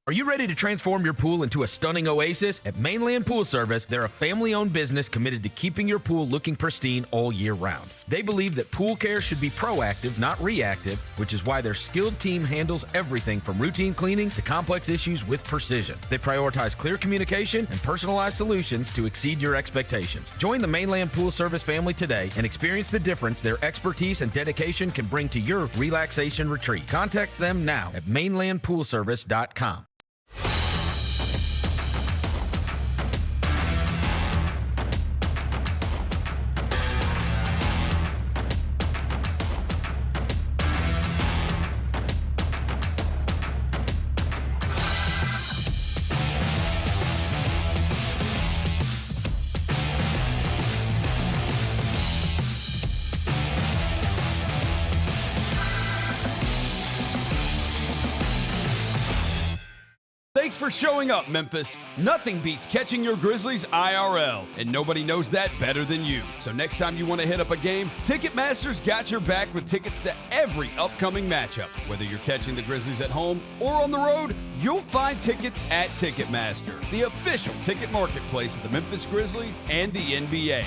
Are you ready to transform your pool into a stunning oasis? At Mainland Pool Service, they're a family-owned business committed to keeping your pool looking pristine all year round. They believe that pool care should be proactive, not reactive, which is why their skilled team handles everything from routine cleaning to complex issues with precision. They prioritize clear communication and personalized solutions to exceed your expectations. Join the Mainland Pool Service family today and experience the difference their expertise and dedication can bring to your relaxation retreat. Contact them now at mainlandpoolservice.com. Thanks for showing up, Memphis. Nothing beats catching your Grizzlies IRL, and nobody knows that better than you. So next time you want to hit up a game, Ticketmaster's got your back with tickets to every upcoming matchup. Whether you're catching the Grizzlies at home or on the road, you'll find tickets at Ticketmaster, the official ticket marketplace of the Memphis Grizzlies and the NBA.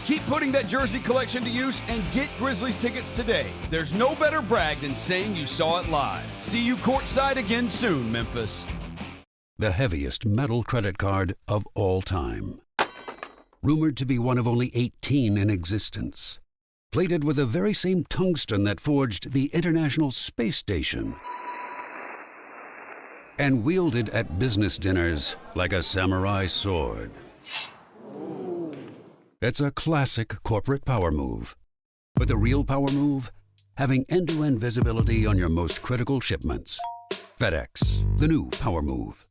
Keep putting that jersey collection to use and get Grizzlies tickets today. There's no better brag than saying you saw it live. See you courtside again soon, Memphis. The heaviest metal credit card of all time. Rumored to be one of only 18 in existence. Plated with the very same tungsten that forged the International Space Station. And wielded at business dinners like a samurai sword. It's a classic corporate power move. But the real power move? Having end-to-end visibility on your most critical shipments. FedEx, the new power move.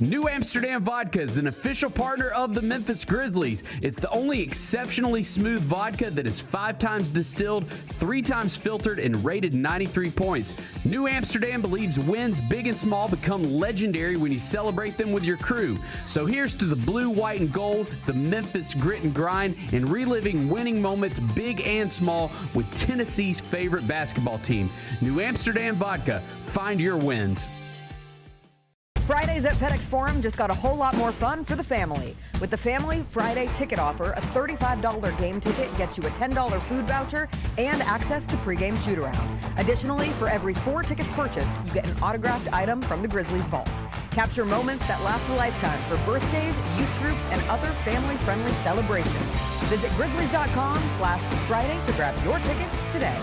New Amsterdam Vodka is an official partner of the Memphis Grizzlies. It's the only exceptionally smooth vodka that is 5 times distilled, 3 times filtered, and rated 93 points. New Amsterdam believes wins big and small become legendary when you celebrate them with your crew. So here's to the blue, white, and gold, the Memphis grit and grind, and reliving winning moments big and small with Tennessee's favorite basketball team. New Amsterdam Vodka. Find your wins. Fridays at FedEx Forum just got a whole lot more fun for the family. With the Family Friday ticket offer, a $35 game ticket gets you a $10 food voucher and access to pregame shoot-around. Additionally, for every 4 tickets purchased, you get an autographed item from the Grizzlies vault. Capture moments that last a lifetime for birthdays, youth groups, and other family-friendly celebrations. Visit grizzlies.com/Friday to grab your tickets today.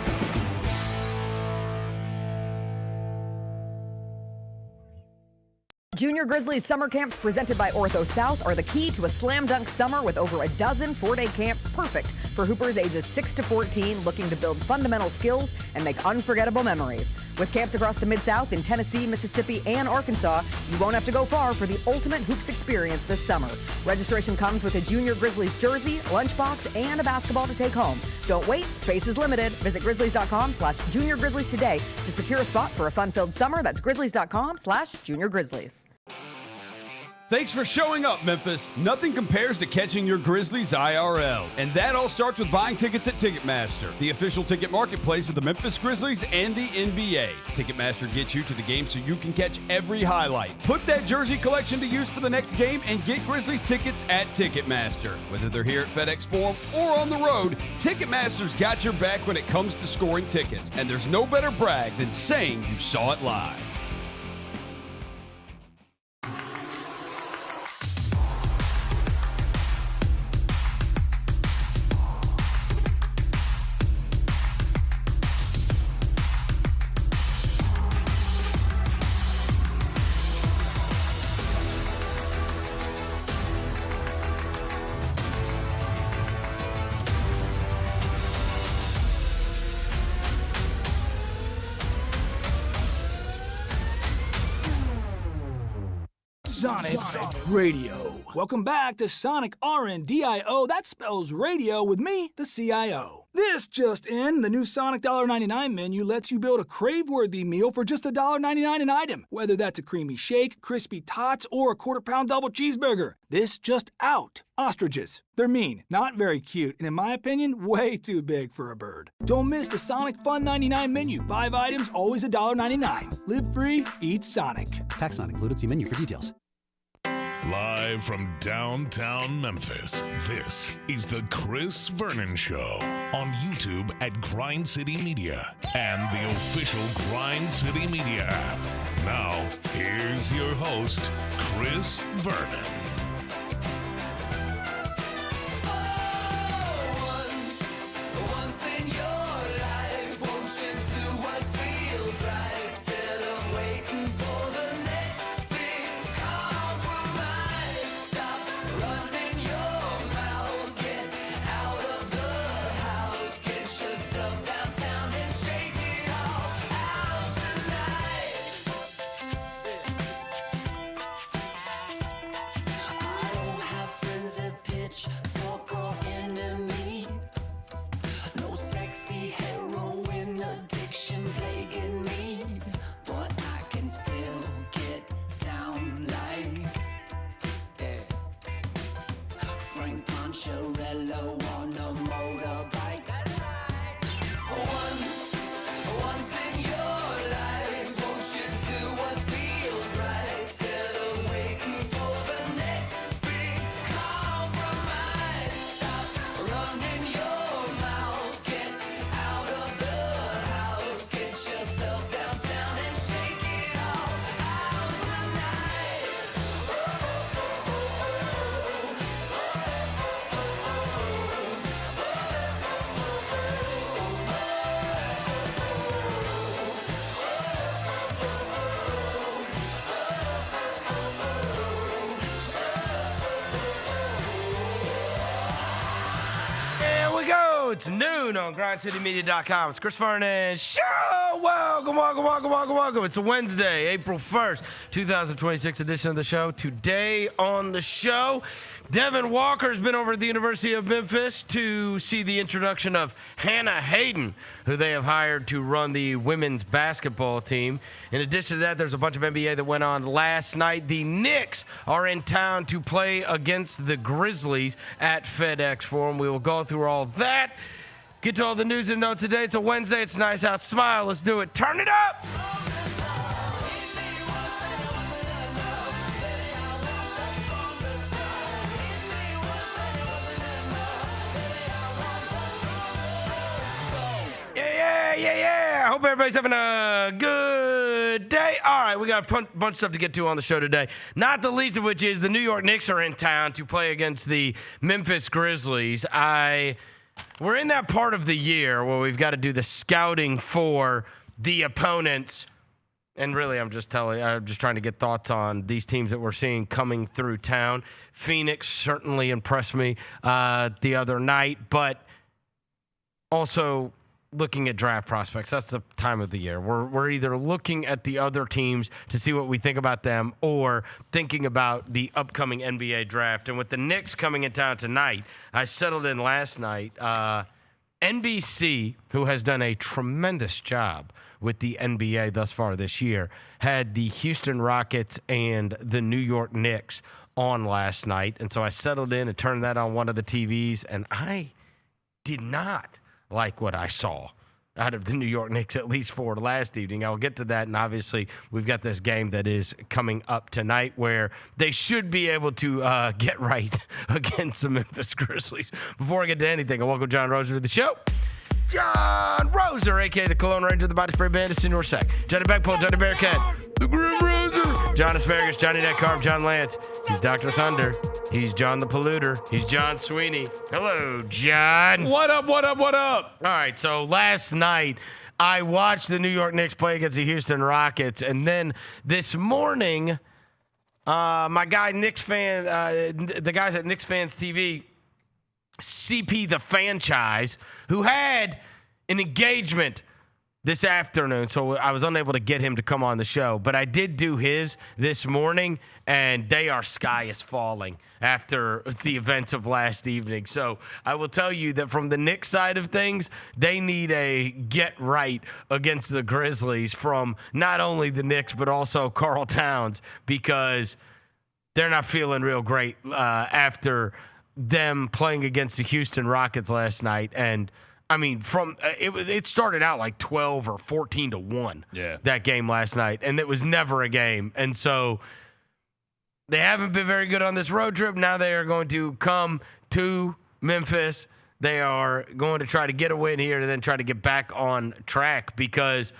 Junior Grizzlies summer camps presented by Ortho South are the key to a slam dunk summer with over a dozen 4-day camps perfect for hoopers ages 6 to 14 looking to build fundamental skills and make unforgettable memories. With camps across the Mid-South in Tennessee, Mississippi, and Arkansas, you won't have to go far for the ultimate hoops experience this summer. Registration comes with a Junior Grizzlies jersey, lunchbox, and a basketball to take home. Don't wait, space is limited. Visit grizzlies.com/Junior Grizzlies today to secure a spot for a fun-filled summer. That's grizzlies.com/Junior Grizzlies. Thanks for showing up, Memphis. Nothing compares to catching your Grizzlies IRL. And that all starts with buying tickets at Ticketmaster, the official ticket marketplace of the Memphis Grizzlies and the NBA. Ticketmaster gets you to the game so you can catch every highlight. Put that jersey collection to use for the next game and get Grizzlies tickets at Ticketmaster. Whether they're here at FedEx Forum or on the road, Ticketmaster's got your back when it comes to scoring tickets. And there's no better brag than saying you saw it live. Sonic Radio. Welcome back to Sonic RNDIO. That spells radio with me, the CIO. This just in, the new Sonic $1.99 menu lets you build a crave-worthy meal for just $1.99 an item, whether that's a creamy shake, crispy tots, or a quarter-pound double cheeseburger. This just out. Ostriches. They're mean, not very cute, and in my opinion, way too big for a bird. Don't miss the Sonic Fun 99 menu. 5 items, always $1.99. Live free, eat Sonic. Tax not included. See menu for details. Live from downtown Memphis, this is the Chris Vernon Show on YouTube at Grind City Media and the official Grind City Media app. Now, here's your host, Chris Vernon. It's noon on grindcitymedia.com. It's Chris Vernon Show. Welcome. It's a Wednesday, April 1st, 2026 edition of the show. Today on the show, Devin Walker's been over at the University of Memphis to see the introduction of Hana Haden, who they have hired to run the women's basketball team. In addition to that, there's a bunch of NBA that went on last night. The Knicks are in town to play against the Grizzlies at FedEx Forum. We will go through all that. Get to all the news and notes today. It's a Wednesday. It's nice out. Smile. Let's do it. Turn it up. Yeah. I hope everybody's having a good day. All right, we got a bunch of stuff to get to on the show today. Not the least of which is the New York Knicks are in town to play against the Memphis Grizzlies. We're in that part of the year where we've got to do the scouting for the opponents. And really, I'm just trying to get thoughts on these teams that we're seeing coming through town. Phoenix certainly impressed me the other night, but also looking at draft prospects. That's the time of the year. We're either looking at the other teams to see what we think about them or thinking about the upcoming NBA draft. And with the Knicks coming in town tonight, I settled in last night. NBC, who has done a tremendous job with the NBA thus far this year, had the Houston Rockets and the New York Knicks on last night. And so I settled in and turned that on one of the TVs, and I did not like what I saw out of the New York Knicks, at least for last evening. I'll get to that, and obviously we've got this game that is coming up tonight where they should be able to get right against the Memphis Grizzlies. Before I get to anything, I welcome John Roser to the show. John Roser, a.k.a. the Cologne Ranger, the Body Spray Bandit, Senior Sec. Johnny Backpull, Johnny Bearcat, the Grim Roser. John Asparagus, Johnny That Carb, John Lance. He's Dr. Thunder. He's John the Polluter. He's John Sweeney. Hello, John. What up? All right, so last night I watched the New York Knicks play against the Houston Rockets, and then this morning, my guy, Knicks fan, the guys at Knicks Fans TV, CP the Franchise, who had an engagement this afternoon, so I was unable to get him to come on the show. But I did do his this morning, and they are sky is falling after the events of last evening. So I will tell you that from the Knicks side of things, they need a get right against the Grizzlies from not only the Knicks but also Karl Towns, because they're not feeling real great after them playing against the Houston Rockets last night. And I mean, it started out like 12 or 14-1 that game last night, and it was never a game. And so they haven't been very good on this road trip. Now they are going to come to Memphis. They are going to try to get a win here and then try to get back on track because,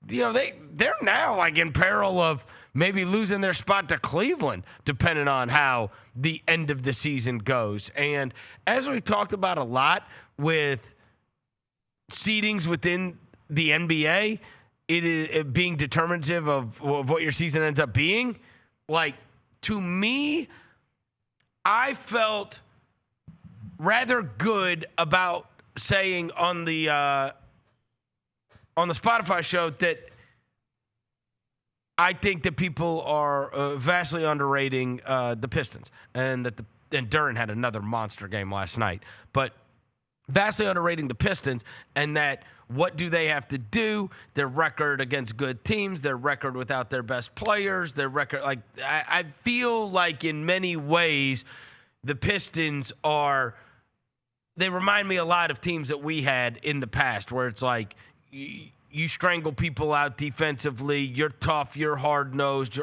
they're now like in peril of maybe losing their spot to Cleveland, depending on how the end of the season goes. And as we've talked about a lot with seedings within the NBA, it being determinative of what your season ends up being. Like, to me, I felt rather good about saying on the Spotify show that I think that people are vastly underrating the Pistons, and that and Duren had another monster game last night, but vastly underrating the Pistons, and that what do they have to do? Their record against good teams, their record without their best players, their record. Like, I feel like in many ways the Pistons they remind me a lot of teams that we had in the past, where it's like you strangle people out defensively, you're tough, you're hard-nosed,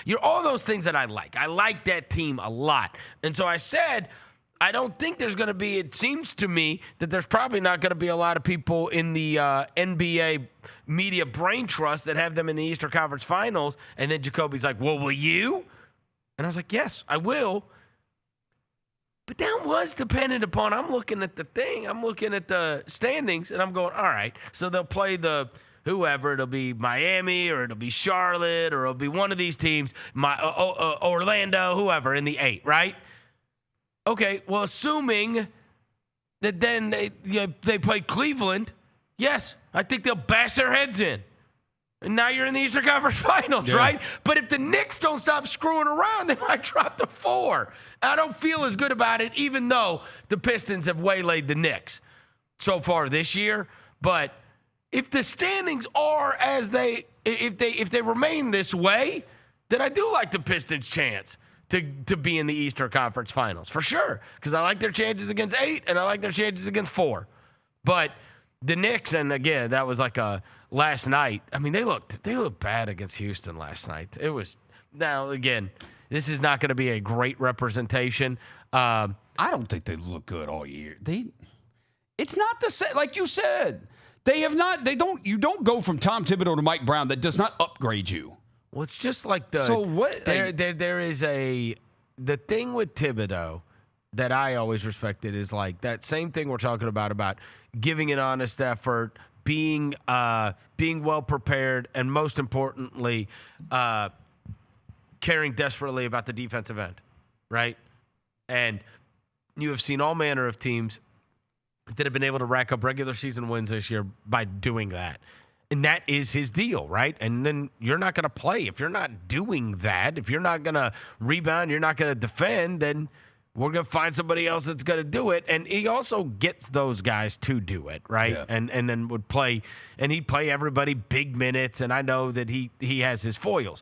you're all those things that I like. I like that team a lot. And so I said, I don't think there's going to be, it seems to me that there's probably not going to be a lot of people in the NBA media brain trust that have them in the Eastern Conference Finals. And then Jacoby's like, well, will you? And I was like, yes, I will. But that was dependent upon, I'm looking at the standings, and I'm going, all right, so they'll play whoever, it'll be Miami, or it'll be Charlotte, or it'll be one of these teams, Orlando, whoever, in the 8, right? Okay, well, assuming that then they play Cleveland, yes, I think they'll bash their heads in. And now you're in the Eastern Conference Finals, right? But if the Knicks don't stop screwing around, they might drop to 4. I don't feel as good about it, even though the Pistons have waylaid the Knicks so far this year. But if the standings are if they remain this way, then I do like the Pistons' chance to be in the Eastern Conference Finals, for sure. Because I like their chances against 8, and I like their chances against 4. But the Knicks, and again, that was like last night. I mean, they looked bad against Houston last night. It was, now again, this is not going to be a great representation. I don't think they look good all year. It's not the same, like you said. You don't go from Tom Thibodeau to Mike Brown. That does not upgrade you. Well, it's just like the. So what? There is the thing with Thibodeau that I always respected is like that same thing we're talking about giving an honest effort, being well prepared, and most importantly, caring desperately about the defensive end, right? And you have seen all manner of teams that have been able to rack up regular season wins this year by doing that. And that is his deal, right? And then you're not going to play. If you're not doing that, if you're not going to rebound, you're not going to defend, then we're going to find somebody else that's going to do it. And he also gets those guys to do it, right? Yeah. And then would play, and he'd play everybody big minutes, and I know that he has his foils.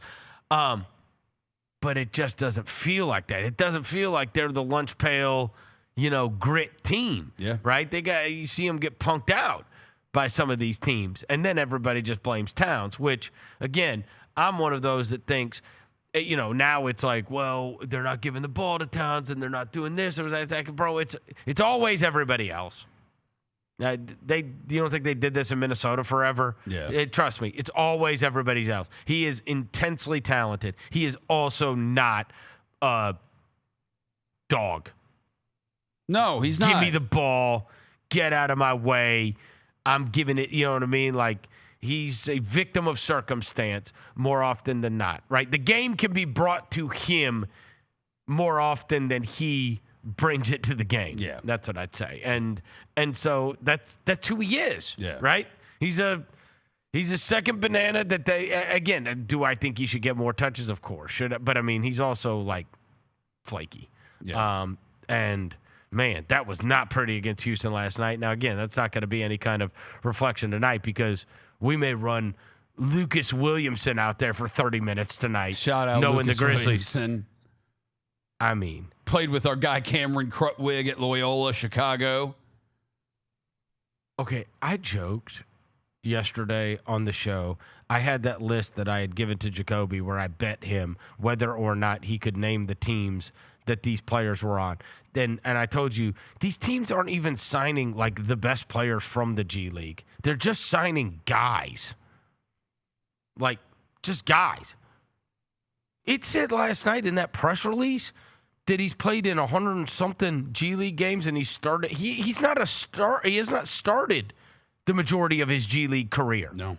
But it just doesn't feel like that. It doesn't feel like they're the lunch pail, grit team, right? You see them get punked out by some of these teams. And then everybody just blames Towns, which, again, I'm one of those that thinks, now it's like, well, they're not giving the ball to Towns and they're not doing this or that. Bro, it's always everybody else. You don't think they did this in Minnesota forever? Yeah. Trust me, it's always everybody else. He is intensely talented. He is also not a dog. No, he's not. Give me the ball. Get out of my way. I'm giving it, you know what I mean? Like, he's a victim of circumstance more often than not, right? The game can be brought to him more often than he brings it to the game. Yeah. That's what I'd say. And so that's who he is, right? He's He's a second banana that they, again, do I think he should get more touches? Of course. But, I mean, he's also, like, flaky. Yeah. And, man, that was not pretty against Houston last night. Now, again, that's not going to be any kind of reflection tonight because we may run Lucas Williamson out there for 30 minutes tonight. Shout out knowing Lucas the Grizzlies. Williamson. I mean. Played with our guy Cameron Krutwig at Loyola, Chicago. Okay, I joked yesterday on the show. I had that list that I had given to Jacoby where I bet him whether or not he could name the teams that these players were on. And I told you, these teams aren't even signing like the best players from the G League. They're just signing guys. Like, just guys. It said last night in that press release that he's played in 100 and something G League games and he started. He's not a star. He has not started the majority of his G League career. No.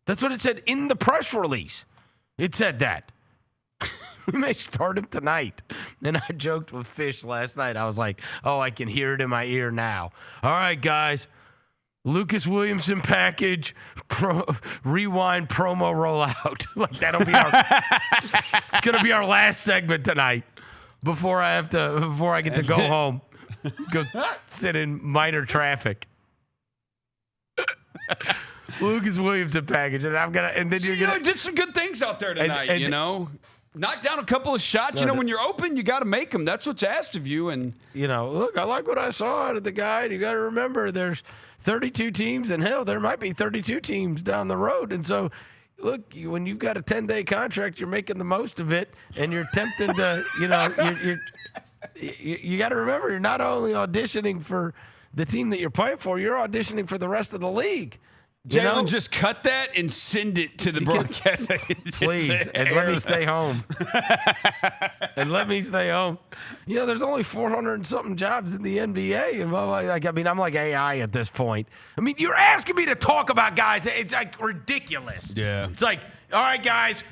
That's what it said in the press release. It said that. We may start him tonight. And I joked with Fish last night. I was like, oh, I can hear it in my ear now. All right, guys. Lucas Williamson package, rewind promo rollout. Like that'll be it's gonna be our last segment tonight before I get to go home. Go sit in minor traffic. Lucas Williamson package, and then you're gonna did some good things out there tonight. Knock down a couple of shots. When you're open, you got to make them. That's what's asked of you. And look, I like what I saw out of the guy. And you got to remember, there's 32 teams, and hell, there might be 32 teams down the road. And so, look, when you've got a 10-day contract, you're making the most of it, and you're attempting to, you got to remember, you're not only auditioning for the team that you're playing for, you're auditioning for the rest of the league. Jaylon, just cut that and send it to the broadcast. Please, and let me stay home. There's only 400 and something jobs in the NBA. And I'm like AI at this point. I mean, you're asking me to talk about guys. It's like ridiculous. Yeah. It's like, all right, guys,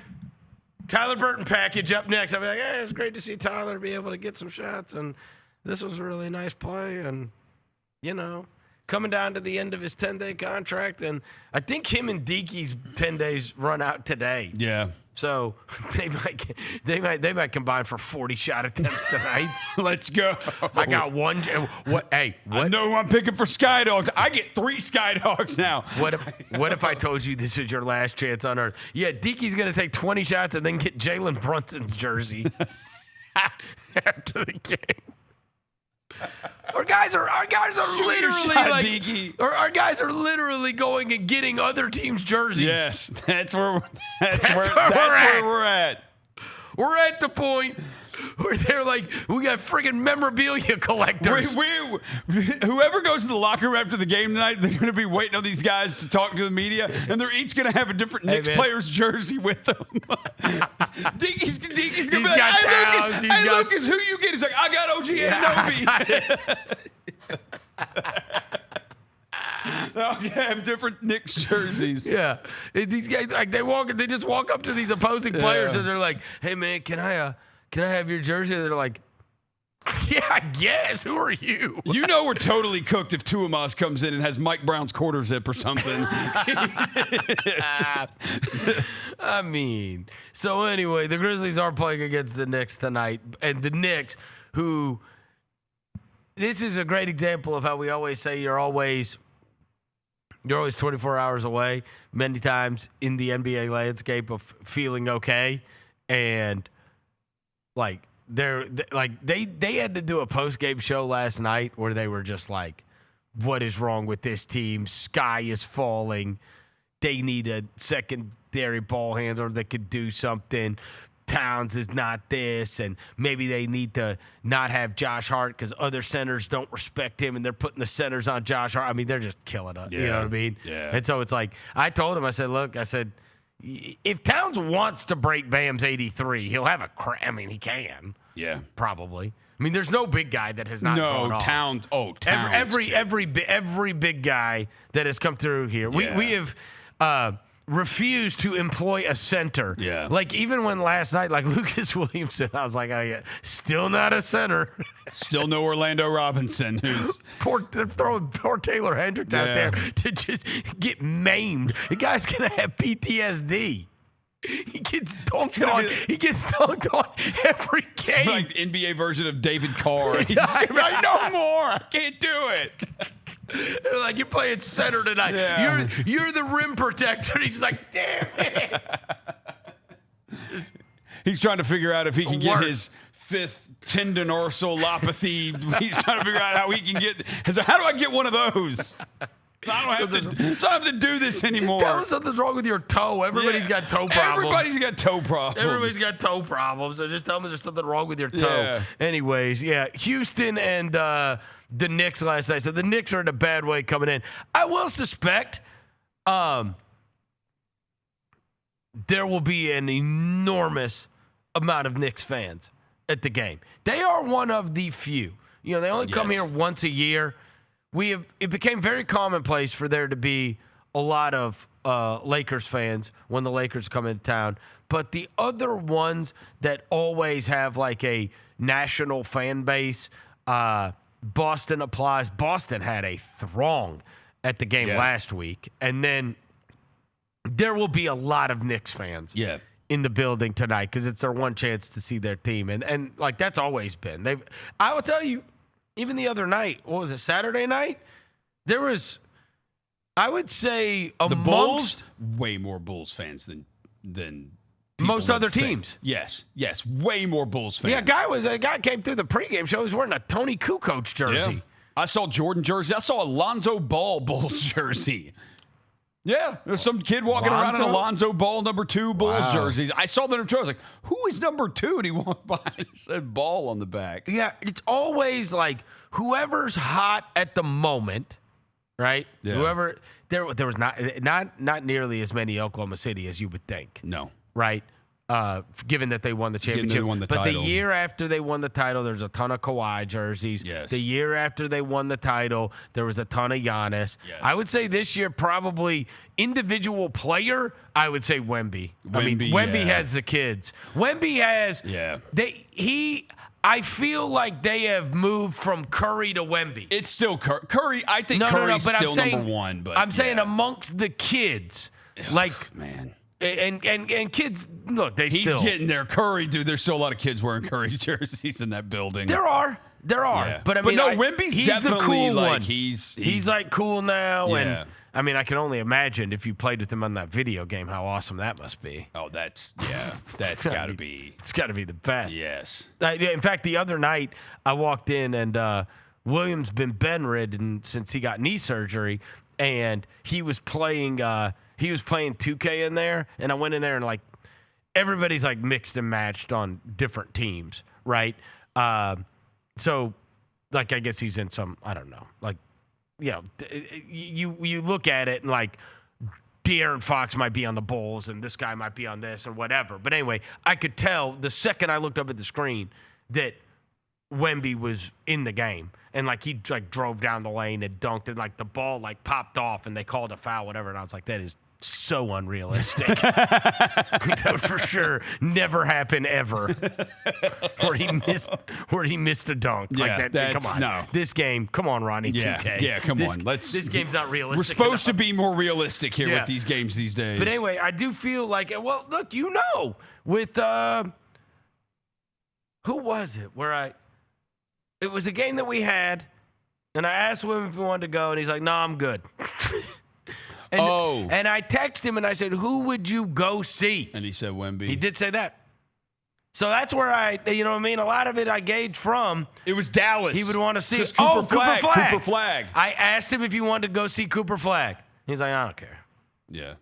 Tyler Burton package up next. I'll be like, hey, it's great to see Tyler be able to get some shots. And this was a really nice play. And, coming down to the end of his 10-day contract, and I think him and Deaky's 10 days run out today. Yeah. So they might combine for 40 shot attempts tonight. Let's go. I got one. What? Hey, what? I know I'm picking for Sky Dogs. I get 3 Sky Dogs now. What if I told you this is your last chance on earth? Yeah, Deaky's gonna take 20 shots and then get Jalen Brunson's jersey after the game. Our guys are literally going and getting other teams' jerseys. Yes, that's where we're at. We're at the point where they're like, we got friggin' memorabilia collectors. Whoever goes to the locker room after the game tonight, they're going to be waiting on these guys to talk to the media, and they're each going to have a different Knicks player's jersey with them. Dickey's going to be like, hey, Lucas, who you get? He's like, I got OG Anunoby. They'll have different Knicks jerseys. Yeah. These guys, they just walk up to these opposing players, and they're like, hey, man, can I have your jersey? And they're like, yeah, I guess. Who are you? We're totally cooked if Tuomas comes in and has Mike Brown's quarter zip or something. I mean, so anyway, the Grizzlies are playing against the Knicks tonight. And the Knicks, this is a great example of how we always say you're always 24 hours away, many times in the NBA landscape of feeling okay. And they had to do a post-game show last night where they were just like, what is wrong with this team? Sky is falling. They need a secondary ball handler that could do something. Towns is not this, and maybe they need to not have Josh Hart because other centers don't respect him, and they're putting the centers on Josh Hart. I mean, they're just killing us. Yeah. You know what I mean? Yeah. And so it's like, I told him, I said, if Towns wants to break Bam's 83, he'll have he can. Yeah. Probably. I mean, there's no big guy that has not gone off. Towns. Every big guy that has come through here. Yeah. We have refuse to employ a center. Yeah. Like, even when last night, like Lucas Williamson, I was like, oh, yeah, still not a center. Still no Orlando Robinson, who's They're throwing poor Taylor Hendricks out there to just get maimed. The guy's going to have PTSD. He gets dunked on. He gets dunked on every game. like the NBA version of David Carr. He's like, no more. I can't do it. They're like, you're playing center tonight. Yeah. You're the rim protector. He's like, damn it. He's trying to figure out if he can get his fifth tendinorsopathy. He's trying to figure out how he can get. How do I get one of those? I don't have to do this anymore. Tell him something's wrong with your toe. Everybody's got toe problems. Everybody's got toe problems. Everybody's got toe problems. So just tell them there's something wrong with your toe. Yeah. Anyways, Houston and the Knicks last night. So the Knicks are in a bad way coming in. I will suspect there will be an enormous amount of Knicks fans at the game. They are one of the few. They only come here once a year. It became very commonplace for there to be a lot of Lakers fans when the Lakers come into town. But the other ones that always have like a national fan base, Boston applies. Boston had a throng at the game last week. And then there will be a lot of Knicks fans in the building tonight because it's their one chance to see their team. And like that's always been. I will tell you, even the other night, what was it, Saturday night? There was, I would say, the Bulls, way more Bulls fans than most other teams. Yes, way more Bulls fans. Yeah, a guy came through the pregame show. He was wearing a Tony Kukoc jersey. Yeah. I saw Jordan jersey. I saw a Lonzo Ball Bulls jersey. Yeah, there's some kid walking around in a Lonzo Ball number 2 Bulls jersey. I saw the number 2. I was like, who is number 2? And he walked by and said Ball on the back. Yeah, it's always like whoever's hot at the moment, right? Yeah. Whoever there was not nearly as many Oklahoma City as you would think. No. Right? Given that they won the championship. But the year after they won the title, there's a ton of Kawhi jerseys. Yes. The year after they won the title, there was a ton of Giannis. Yes. I would say this year probably individual player, I would say Wemby. Wemby has the kids. Wemby has I feel like they have moved from Curry to Wemby. It's still Curry. I think Curry's still number 1. But I'm saying amongst the kids, man. And kids, look, He's getting there. Curry, dude, there's still a lot of kids wearing Curry jerseys in that building. There are. Yeah. But Wemby's he's definitely the cool like one. He's like cool now. Yeah. And I can only imagine if you played with him on that video game, how awesome that must be. Oh, that's got to be. It's got to be the best. Yes. In fact, the other night I walked in and William's been bedridden since he got knee surgery, and he was playing 2K in there, and I went in there and like everybody's like mixed and matched on different teams, right? So like I guess he's in some, I don't know, like you look at it and like De'Aaron Fox might be on the Bulls and this guy might be on this and whatever. But anyway, I could tell the second I looked up at the screen that Wemby was in the game, and like he like drove down the lane and dunked, and like the ball like popped off and they called a foul, whatever. And I was like, that is so unrealistic. That would for sure never happen ever. where he missed a dunk like that. Come on, no. This game. Come on, Ronnie. 2K. Yeah, come on. This game's not realistic. We're supposed enough. to be more realistic here with these games these days. But anyway, I do feel like, well, look, with who was it? It was a game that we had, and I asked him if he wanted to go, and he's like, "No, I'm good." And I texted him and I said, "Who would you go see?" And he said Wemby. He did say that. So that's where you know what I mean? A lot of it I gauged from. It was Dallas. He would want to see Cooper Flag. I asked him if he wanted to go see Cooper Flag. He's like, "I don't care." Yeah.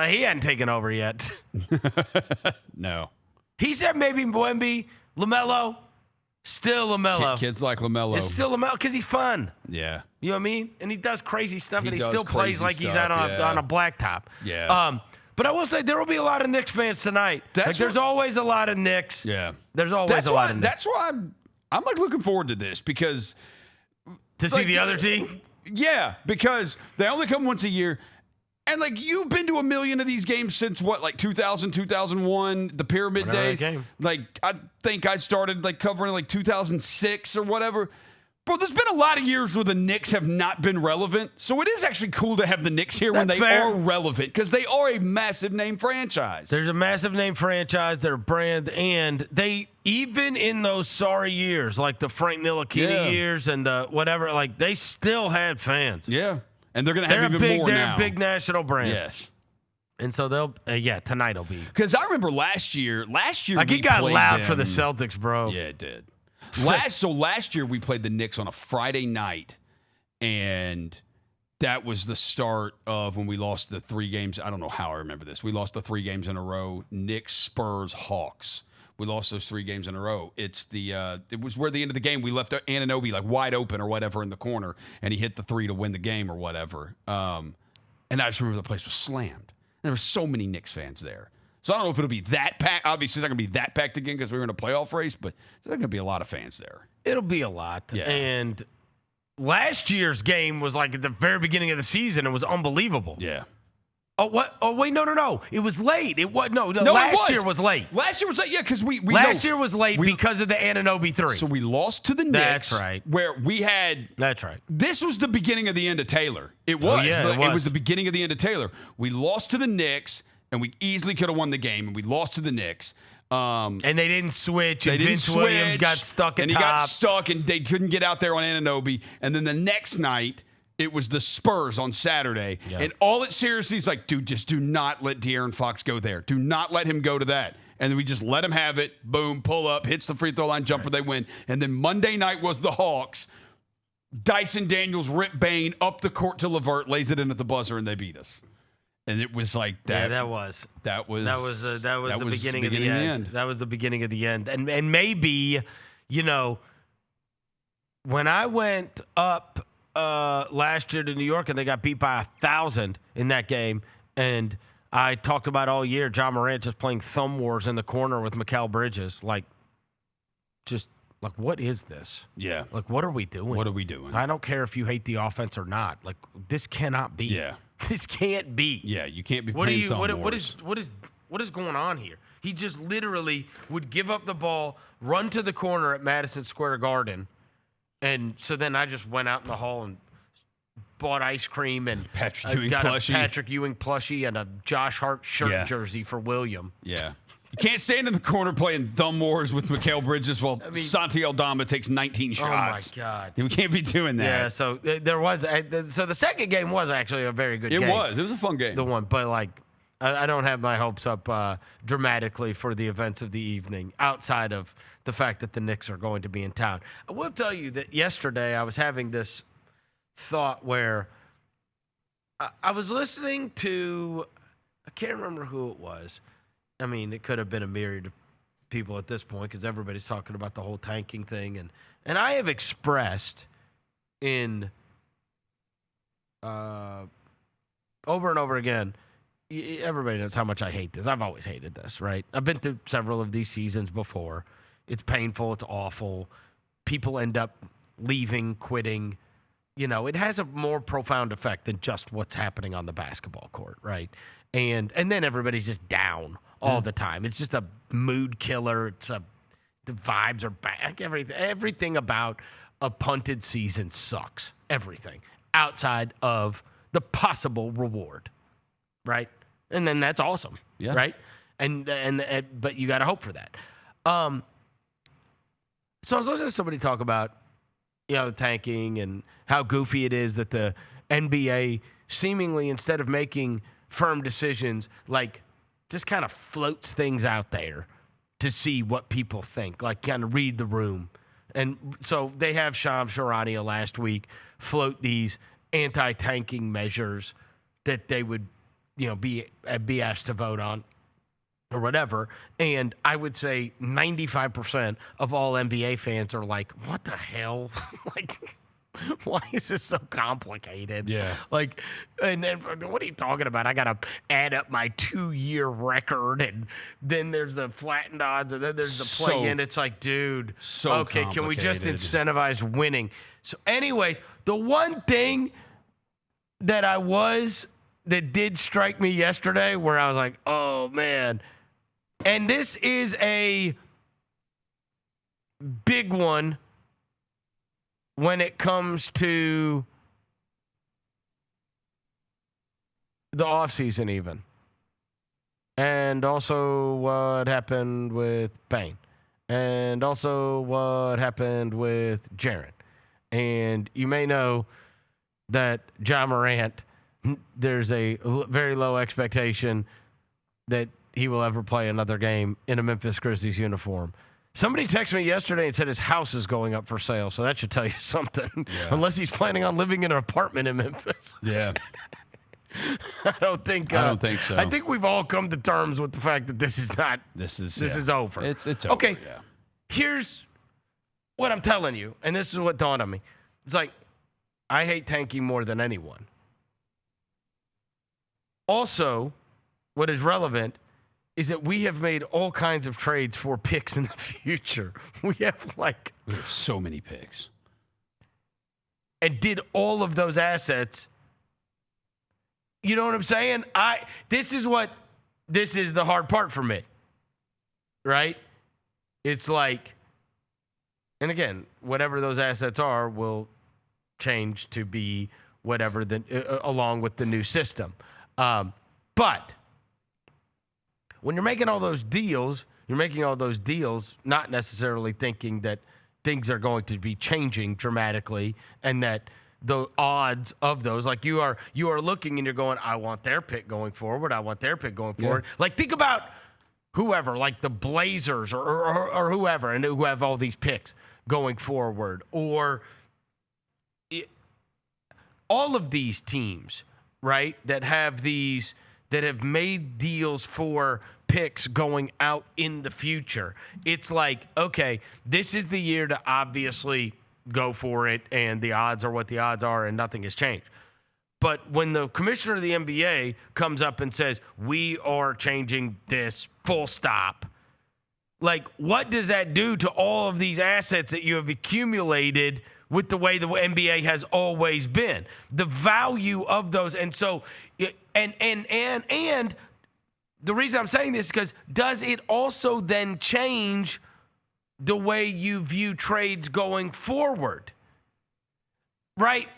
He hadn't taken over yet. No. He said maybe Wemby, LaMelo. Still LaMelo. Kids like LaMelo. It's still LaMelo because he's fun. Yeah. You know what I mean? And he does crazy stuff, and he still does plays crazy like he's stuff, on a blacktop. Yeah. But I will say there will be a lot of Knicks fans tonight. There's always a lot of Knicks. Yeah. There's always a lot of Knicks. That's why I'm like looking forward to this because to see the other team. Yeah, because they only come once a year. And, like, you've been to a million of these games since, what, like 2000, 2001, the Pyramid days? Like, I think I started, like, covering, like, 2006 or whatever. Bro, there's been a lot of years where the Knicks have not been relevant. So it is actually cool to have the Knicks here when they are relevant because they are a massive name franchise. There's a massive name franchise, their brand, and they, even in those sorry years, like the Frank Ntilikina years and the whatever, like, they still had fans. Yeah. And they're going to have even more now. They're a big national brand. Yes. And so they'll, tonight will be. Because I remember last year like it got loud for the Celtics, bro. Yeah, it did. Last year we played the Knicks on a Friday night, and that was the start of when we lost the 3 games. I don't know how I remember this. We lost the 3 games in a row. Knicks, Spurs, Hawks. We lost those 3 games in a row. It was where the end of the game we left Anunoby like wide open or whatever in the corner, and he hit the 3 to win the game or whatever. And I just remember the place was slammed. There were so many Knicks fans there. So I don't know if it'll be that packed. Obviously, it's not going to be that packed again because we were in a playoff race, but there's going to be a lot of fans there. It'll be a lot. Yeah. And last year's game was like at the very beginning of the season. It was unbelievable. Yeah. Oh, what? Oh, wait, no. It was late. It was last year was late. Last year was late, because last year was late because of the Anunoby 3. So we lost to the Knicks. That's right. Where we had. That's right. This was the beginning of the end of Taylor. It was. It was the beginning of the end of Taylor. We lost to the Knicks, and we easily could have won the game, and we lost to the Knicks. And they didn't switch. And Vince Williams got stuck at and top. He got stuck, and they couldn't get out there on Anunoby. And then the next night, it was the Spurs on Saturday. Yep. And all it seriously is like, dude, just do not let De'Aaron Fox go there. Do not let him go to that. And then we just let him have it. Boom, pull up, hits the free throw line jumper, they win. And then Monday night was the Hawks. Dyson Daniels ripped Bane up the court to LeVert, lays it in at the buzzer, and they beat us. And it was like that. Yeah, that was the beginning of the end. That was the beginning of the end. And maybe, when I went up last year to New York and they got beat by 1,000 in that game, and I talked about all year John Morant just playing thumb wars in the corner with Mikal Bridges. What is this? Yeah. Like, what are we doing? What are we doing? I don't care if you hate the offense or not. Like, this cannot be. Yeah. This can't be. Yeah, you can't be playing thumb wars. What is going on here? He just literally would give up the ball, run to the corner at Madison Square Garden, and so then I just went out in the hall and bought ice cream and got a Patrick Ewing plushie and a Josh Hart shirt jersey for William. Yeah. You can't stand in the corner playing thumb wars with Mikal Bridges while Santi Aldama takes 19 shots. Oh, my God. We can't be doing that. Yeah, so there was so the second game was actually a very good game. It was a fun game. The one, but I don't have my hopes up dramatically for the events of the evening outside of the fact that the Knicks are going to be in town. I will tell you that yesterday I was having this thought where I was listening to, I can't remember who it was. I mean, it could have been a myriad of people at this point because everybody's talking about the whole tanking thing. And I have expressed in over and over again, everybody knows how much I hate this. I've always hated this, right? I've been through several of these seasons before. It's painful. It's awful. People end up leaving, quitting. It has a more profound effect than just what's happening on the basketball court, right? And then everybody's just down all the time. It's just a mood killer. The vibes are back. Everything about a punted season sucks. Everything outside of the possible reward, right? And then that's awesome, right? And but you got to hope for that. So I was listening to somebody talk about the tanking and how goofy it is that the NBA seemingly, instead of making firm decisions, just kind of floats things out there to see what people think, kind of read the room. And so they have Shams Charania last week float these anti-tanking measures that they would, be asked to vote on or whatever. And I would say 95% of all NBA fans are like, what the hell? Why is this so complicated? Yeah. And then what are you talking about? I got to add up my 2-year record, and then there's the flattened odds, and then there's the play-in. It's like, dude, okay, can we just incentivize winning? So anyways, the one thing that I was that did strike me yesterday where I was like, oh, man. And this is a big one when it comes to the offseason even. And also what happened with Bane. And also what happened with Jaren. And you may know that Ja Morant, there's a very low expectation that he will ever play another game in a Memphis Grizzlies uniform. Somebody texted me yesterday and said his house is going up for sale, so that should tell you something. Yeah. Unless he's planning on living in an apartment in Memphis. Yeah. I don't think so. I think we've all come to terms with the fact that this is not. This is over. It's over. Okay. Yeah. Here's what I'm telling you, and this is what dawned on me. It's like I hate tanking more than anyone. Also, what is relevant is that we have made all kinds of trades for picks in the future. We have so many picks, and did all of those assets. You know what I'm saying? This is the hard part for me, right? It's like, and again, whatever those assets are will change to be whatever along with the new system. But when you're making all those deals, not necessarily thinking that things are going to be changing dramatically and that the odds of those, like you are looking and you're going, I want their pick going forward. Yeah. Like think about whoever, like the Blazers or whoever, and who have all these picks going forward, or all of these teams, right, that have made deals for picks going out in the future. It's like, okay, this is the year to obviously go for it, and the odds are what the odds are, and nothing has changed. But when the commissioner of the NBA comes up and says, we are changing this full stop, like, what does that do to all of these assets that you have accumulated with the way the NBA has always been? The value of those. And so, and the reason I'm saying this is because does it also then change the way you view trades going forward? Right?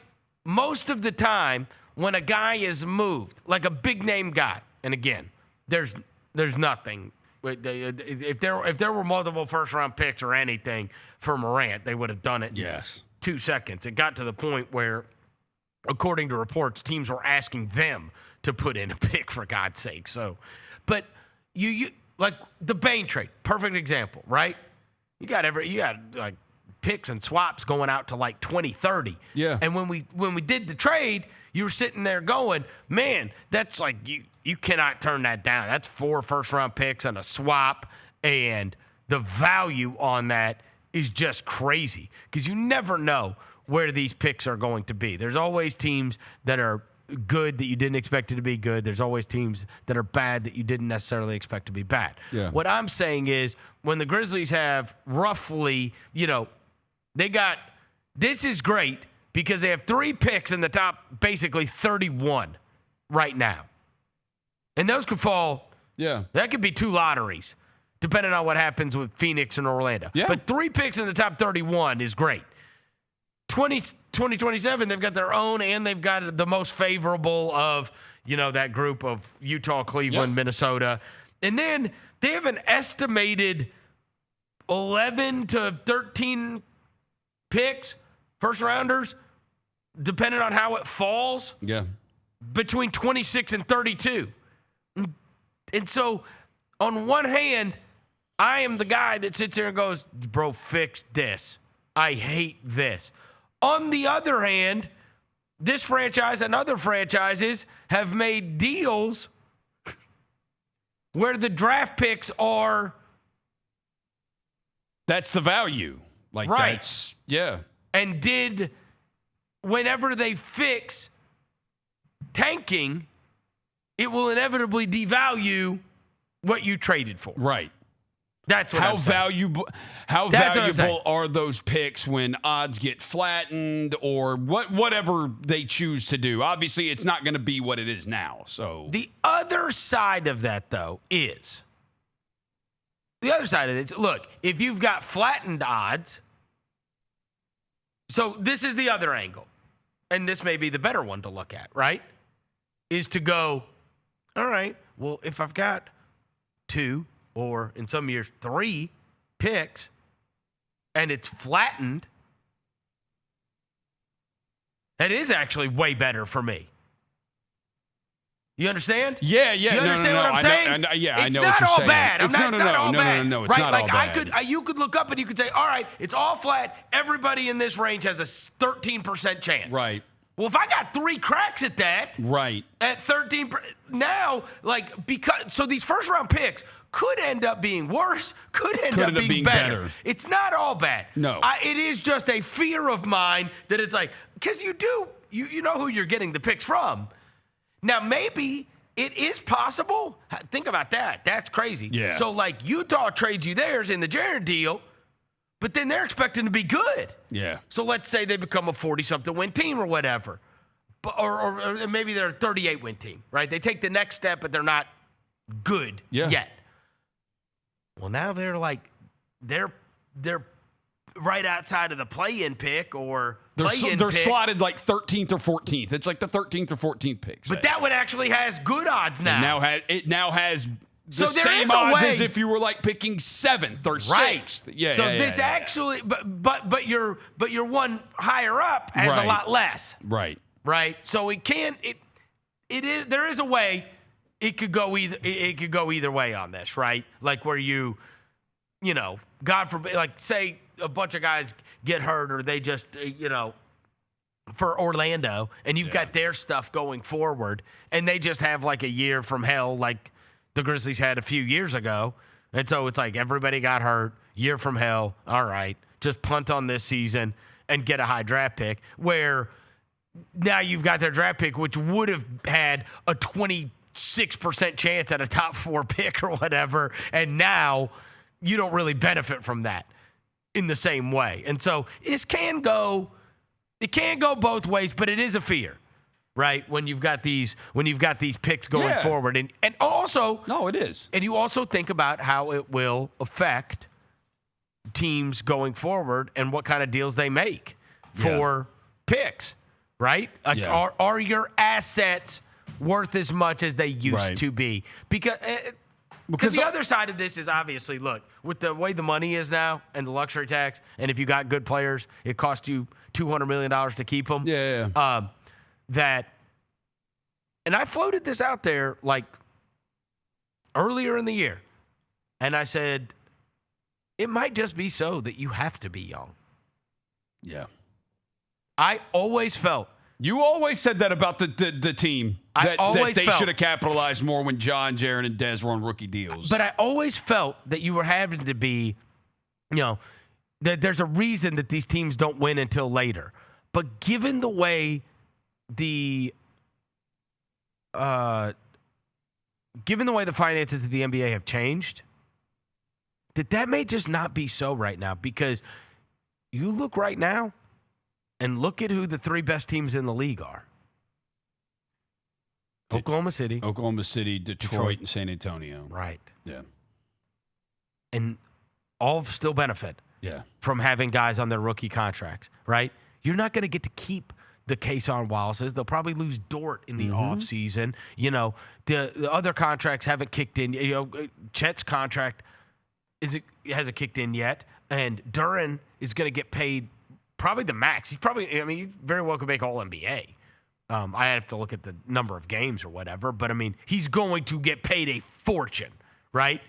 Most of the time when a guy is moved, like a big name guy, and again, there's nothing. If there were multiple first round picks or anything for Morant, they would have done it in 2 seconds. It got to the point where, according to reports, teams were asking them to put in a pick, for God's sake. So, but you like the Bane trade, perfect example, right? You got like picks and swaps going out to like 2030. Yeah. And when we did the trade, you were sitting there going, man, that's like you cannot turn that down. That's 4 first-round picks and a swap, and the value on that is just crazy because you never know where these picks are going to be. There's always teams that are good that you didn't expect it to be good. There's always teams that are bad that you didn't necessarily expect to be bad. Yeah. What I'm saying is when the Grizzlies have roughly, this is great because they have 3 picks in the top basically 31 right now. And those could fall, that could be 2 lotteries depending on what happens with Phoenix and Orlando. Yeah. But 3 picks in the top 31 is great. 2027, they've got their own, and they've got the most favorable of, that group of Utah, Cleveland, Minnesota. And then they have an estimated 11 to 13 picks, first rounders, depending on how it falls. Yeah. Between 26 and 32. And so, on one hand, I am the guy that sits there and goes, bro, fix this. I hate this. On the other hand, this franchise and other franchises have made deals where the draft picks are. That's the value. Like, right. And whenever they fix tanking, it will inevitably devalue what you traded for. Right. That's what how I'm saying. How That's what I'm valuable saying. are those picks when odds get flattened or whatever they choose to do? Obviously, it's not going to be what it is now. So The other side of that, though, is look, if you've got flattened odds, so this is the other angle, and this may be the better one to look at, right? Is to go, all right, well, if I've got 2 or in some years 3 picks and it's flattened, that is actually way better for me. You understand? Yeah. You understand what I'm saying? I know what you're saying. It's not all bad. It's It's not all bad. No, it's right? not Like all bad. you could look up and you could say, all right, it's all flat. Everybody in this range has a 13% chance. Right. Well, if I got 3 cracks at that, Right. at 13, now, so these first round picks could end up being worse, could end up being better. It's not all bad. No. It is just a fear of mine that it's like, because you know who you're getting the picks from. Now, maybe it is possible. Think about that. That's crazy. Yeah. So, Utah trades you theirs in the Jena deal, but then they're expecting to be good. Yeah. So let's say they become a 40-something win team or whatever. Or maybe they're a 38-win team, right? They take the next step, but they're not good yet. Well, now they're right outside of the play-in pick or play-in They're pick. slotted like 13th or 14th. It's like the 13th or 14th picks. But that one actually has good odds now. It now has the So there same is a odds way. as if you were picking 7th or 6th. Yeah. So yeah, actually, but your one higher up has Right. a lot less. Right. Right. So there is a way it could go either way on this, right? Like where God forbid, say a bunch of guys get hurt or they just, for Orlando, and you've got their stuff going forward, and they just have a year from hell like the Grizzlies had a few years ago. And so it's like everybody got hurt, year from hell. All right, just punt on this season and get a high draft pick where now you've got their draft pick, which would have had a 26% chance at a top 4 pick or whatever. And now you don't really benefit from that in the same way. And so it can go both ways, but it is a fear, right? When you've got these picks going forward. And also, No, it is. and you also think about how it will affect teams going forward and what kind of deals they make for picks, right? Are your assets worth as much as they used to be? Because the other side of this is obviously, look, with the way the money is now and the luxury tax, and if you got good players, it costs you $200 million to keep them. Yeah. And I floated this out there earlier in the year, and I said, it might just be so that you have to be young. Yeah. I always felt. You always said that about the team. That they should have capitalized more when John, Jaron, and Dez were on rookie deals. But I always felt that you were having to be, that there's a reason that these teams don't win until later. But given the way the finances of the NBA have changed, that may just not be so right now, because you look right now and look at who the 3 best teams in the league are. Oklahoma City, Detroit, and San Antonio. right. Yeah. And all still benefit from having guys on their rookie contracts, right? You're not going to get to keep the Kason Wallaces. They'll probably lose Dort in the offseason. The other contracts haven't kicked in. Chet's contract hasn't kicked in yet, and Duren is going to get paid probably the max. He very well could make All-NBA. I have to look at the number of games or whatever, but he's going to get paid a fortune, right?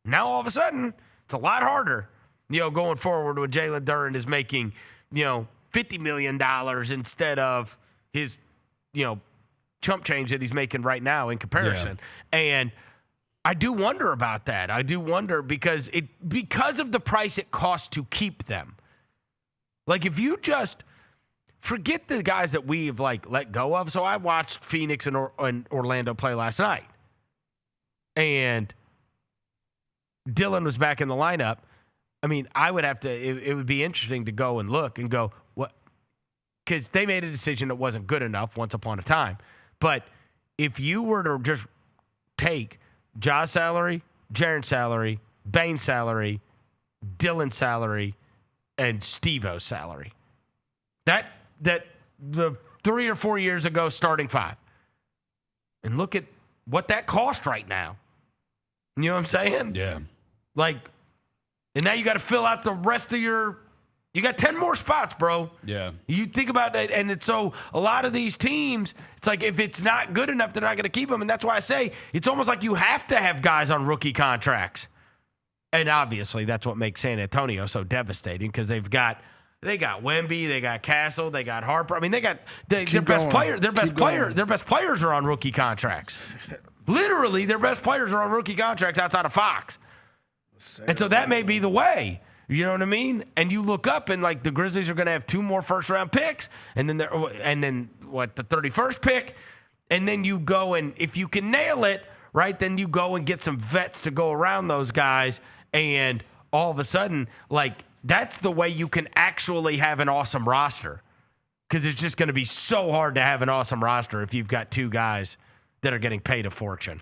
Now all of a sudden, it's a lot harder, going forward when Jaylon Duren is making, $50 million instead of his, chump change that he's making right now in comparison. Yeah. And I do wonder about that. I do wonder because of the price it costs to keep them. If you just forget the guys that we've let go of. So I watched Phoenix and Orlando play last night. And Dylan was back in the lineup, I mean, I would have to, it would be interesting to go and look and go, what? Because they made a decision that wasn't good enough once upon a time. But if you were to just take Ja's salary, Jaren's salary, Bane's salary, Dylan's salary, and Steve-O's salary, that the 3 or 4 years ago starting five, and look at what that cost right now. You know what I'm saying? Yeah. Like, and now you got to fill out the rest of you got 10 more spots, bro. Yeah. You think about that, and it's so a lot of these teams, it's like if it's not good enough, they're not going to keep them. And that's why I say it's almost like you have to have guys on rookie contracts. And obviously that's what makes San Antonio so devastating because they got Wemby, they got Castle, they got Harper. I mean, they got their best players are on rookie contracts. Literally, their best players are on rookie contracts outside of Fox. And so that may be the way. You know what I mean? And you look up and like the Grizzlies are going to have 2 more first-round picks, and then the 31st pick, and then you go and if you can nail it, right, then you go and get some vets to go around those guys, and all of a sudden, like that's the way you can actually have an awesome roster, because it's just going to be so hard to have an awesome roster if you've got 2 guys that are getting paid a fortune,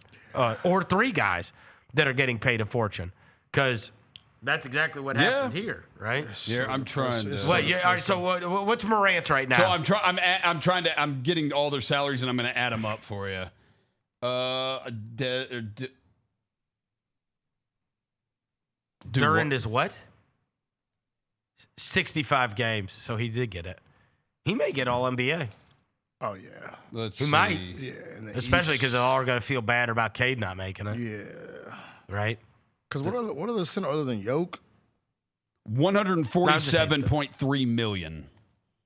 or 3 guys that are getting paid a fortune, because that's exactly what happened here, right? Yeah, I'm trying to. All right, so what's Morant's right now? So I'm getting all their salaries and I'm going to add them up for you. Durant is what? 65 games, so he did get it. He may get all NBA. Oh yeah, Let's He see. might. yeah. Especially because they're all going to feel bad about Cade not making it. Yeah, Right? because what are the center other than Yoke? $147.3 million.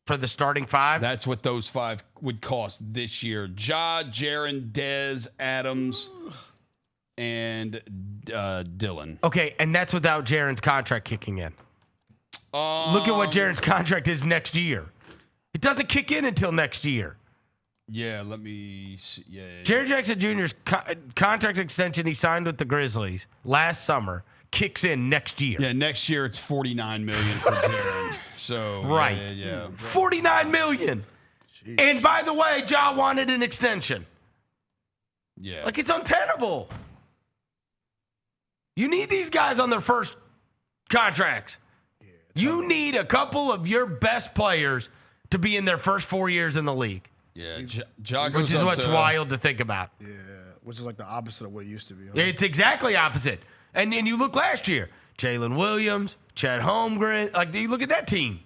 For the starting 5? That's what those 5 would cost this year. Ja, Jaren, Dez, Adams, and Dylan. Okay, and that's without Jaren's contract kicking in. Look at what Jaren's contract is next year. It doesn't kick in until next year. Yeah, let me see. Yeah. Jaren Jackson Jr.'s contract extension he signed with the Grizzlies last summer kicks in next year. Yeah, next year it's $49 million for Jaren. So Right. yeah. $49 million. Jeez. And by the way, Ja wanted an extension. Yeah. Like, it's untenable. You need these guys on their first contracts. You need a couple of your best players to be in their first 4 years in the league. Yeah, Ja goes Which is up what's to, wild to think about. Yeah, which is like the opposite of what it used to be. It's exactly opposite. And then you look last year, Jalen Williams, Chet Holmgren. Like, you look at that team.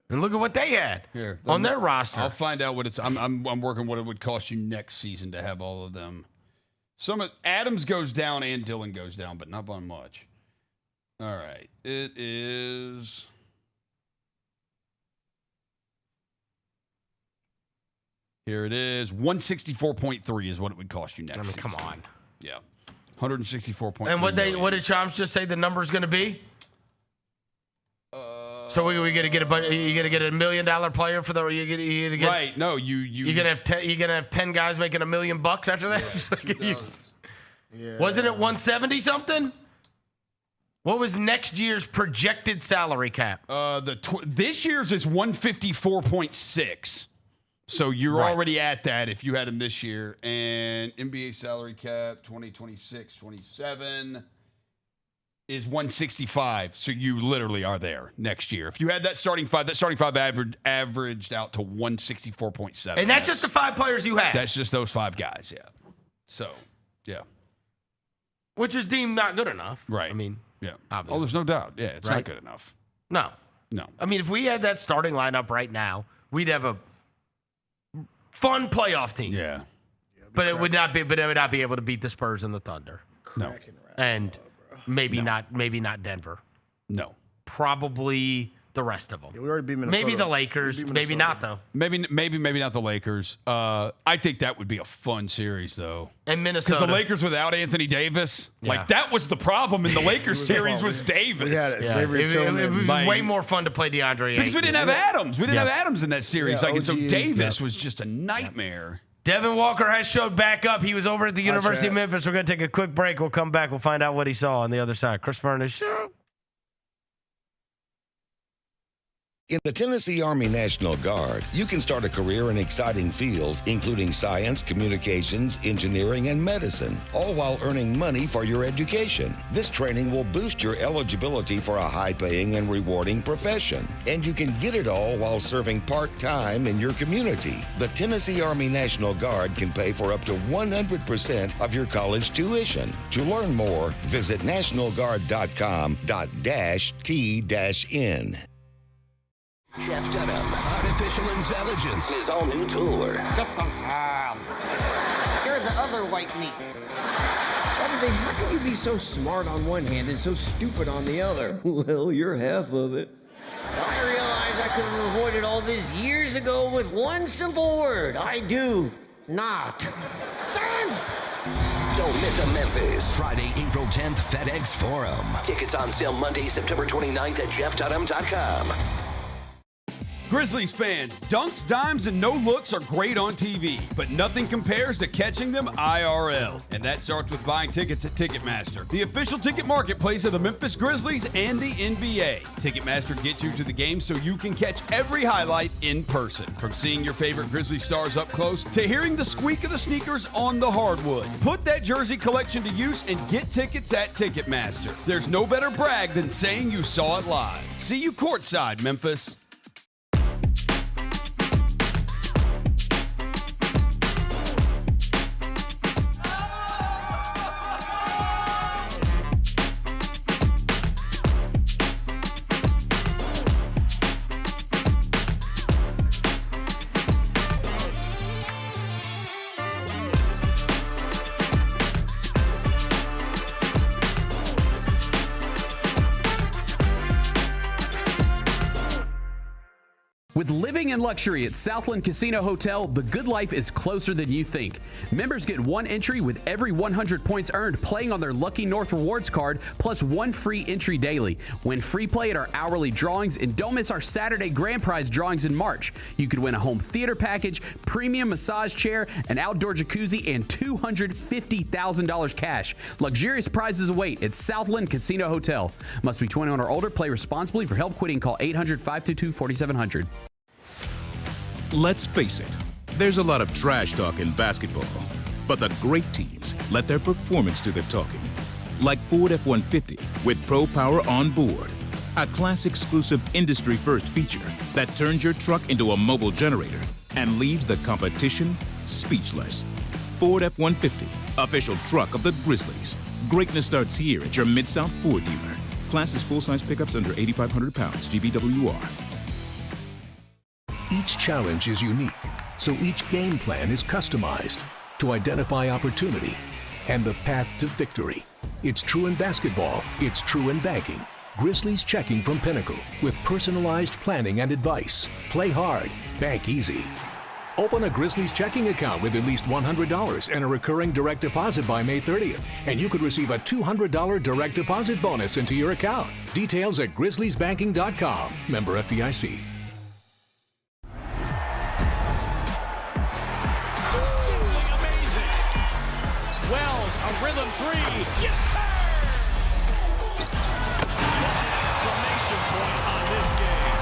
And look at what they had on their roster. I'll find out what it's. I'm working what it would cost you next season to have all of them. Adams goes down and Dylan goes down, but not by much. All right, it is. Here it is. 164.3 is what it would cost you next season. Come on. Yeah. 164.3. And what did Chomps just say the number's going to be? So we gonna get you gonna get $1 million player for the you gonna get, right? No, you're gonna have 10 guys making $1 million after that. Yeah. Wasn't it 170 something? What was next year's projected salary cap? This year's is 154.6. So you're already at that if you had him this year. And NBA salary cap 2026-27 is 165. So you literally are there next year. If you had that starting five averaged out to 164.7. And that's just the 5 players you had. That's just those 5 guys, yeah. So, yeah. Which is deemed not good enough. Right. I mean, yeah. obviously. Oh, there's no doubt. Yeah, it's not good enough. No. No. I mean, if we had that starting lineup right now, we'd have a fun playoff team. Yeah. But it would not be able to beat the Spurs and the Thunder. No. And maybe not Denver. No. Probably the rest of them. Yeah, we already beat Minnesota. Maybe the Lakers. Maybe not though. Maybe not the Lakers. I think that would be a fun series though. And Minnesota. Because the Lakers without Anthony Davis, like that was the problem in the Lakers series was Davis. We had Xavier It would be Like- way more fun to play DeAndre Because we Ayton. didn't have Adams. We didn't have Adams in that series. Yeah, and so OG, Davis was just a nightmare. Devin Walker has showed back up. He was over at the University of Memphis. We're going to take a quick break. We'll come back. We'll find out what he saw on the other side. Chris Vernon Show. In the Tennessee Army National Guard, you can start a career in exciting fields, including science, communications, engineering, and medicine, all while earning money for your education. This training will boost your eligibility for a high-paying and rewarding profession. And you can get it all while serving part-time in your community. The Tennessee Army National Guard can pay for up to 100% of your college tuition. To learn more, visit nationalguard.com.t-n. Jeff Dunham, Artificial Intelligence, his all-new tour. You're the other white meat. How can you be so smart on one hand and so stupid on the other? Well, you're half of it. I realize I could have avoided all this years ago with one simple word. I do not. Silence! Don't miss a Memphis. Friday, April 10th, FedEx Forum. Tickets on sale Monday, September 29th at jeffdunham.com. Grizzlies fans, dunks, dimes, and no-looks are great on TV, but nothing compares to catching them IRL. And that starts with buying tickets at Ticketmaster, the official ticket marketplace of the Memphis Grizzlies and the NBA. Ticketmaster gets you to the game so you can catch every highlight in person. From seeing your favorite Grizzly stars up close to hearing the squeak of the sneakers on the hardwood. Put that jersey collection to use and get tickets at Ticketmaster. There's no better brag than saying you saw it live. See you courtside, Memphis. With living in luxury at Southland Casino Hotel, the good life is closer than you think. Members get one entry with every 100 points earned playing on their Lucky North Rewards card, plus one free entry daily. Win free play at our hourly drawings, and don't miss our Saturday grand prize drawings in March. You could win a home theater package, premium massage chair, an outdoor jacuzzi, and $250,000 cash. Luxurious prizes await at Southland Casino Hotel. Must be 21 or older. Play responsibly. For help quitting, call 800-522-4700. Let's face it, there's a lot of trash talk in basketball, but the great teams let their performance do the talking. Like Ford F-150 with Pro Power on board, a class-exclusive industry-first feature that turns your truck into a mobile generator and leaves the competition speechless. Ford F-150, official truck of the Grizzlies. Greatness starts here at your Mid-South Ford dealer. Class is full-size pickups under 8,500 pounds, GBWR. Each challenge is unique, so each game plan is customized to identify opportunity and the path to victory. It's true in basketball, it's true in banking. Grizzlies Checking from Pinnacle with personalized planning and advice. Play hard, bank easy. Open a Grizzlies checking account with at least $100 and a recurring direct deposit by May 30th, and you could receive a $200 direct deposit bonus into your account. Details at grizzliesbanking.com. Member FDIC. Wells, a rhythm three. Yes, sir! That's an exclamation point on this game.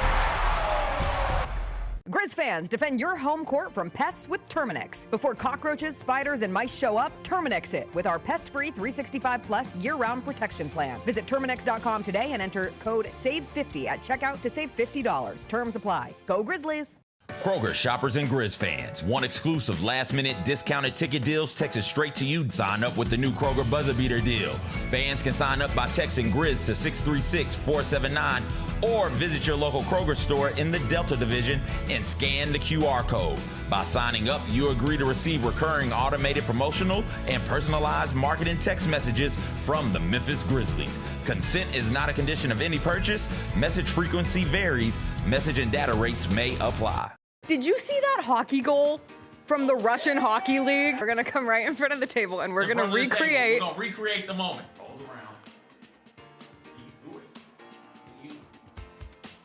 Grizz fans, defend your home court from pests with Terminix. Before cockroaches, spiders, and mice show up, Terminix it with our pest-free 365-plus year-round protection plan. Visit Terminix.com today and enter code SAVE50 at checkout to save $50. Terms apply. Go Grizzlies! Kroger shoppers and Grizz fans. Want exclusive last-minute discounted ticket deals texted straight to you? Sign up with the new Kroger Buzzer Beater deal. Fans can sign up by texting Grizz to 636-479 or visit your local Kroger store in the Delta Division and scan the QR code. By signing up, you agree to receive recurring automated promotional and personalized marketing text messages from the Memphis Grizzlies. Consent is not a condition of any purchase. Message frequency varies. Message and data rates may apply. Did you see that hockey goal from the Russian Hockey League? We're going to come right in front of the table and we're going to recreate. We're going to recreate the moment. Hold around.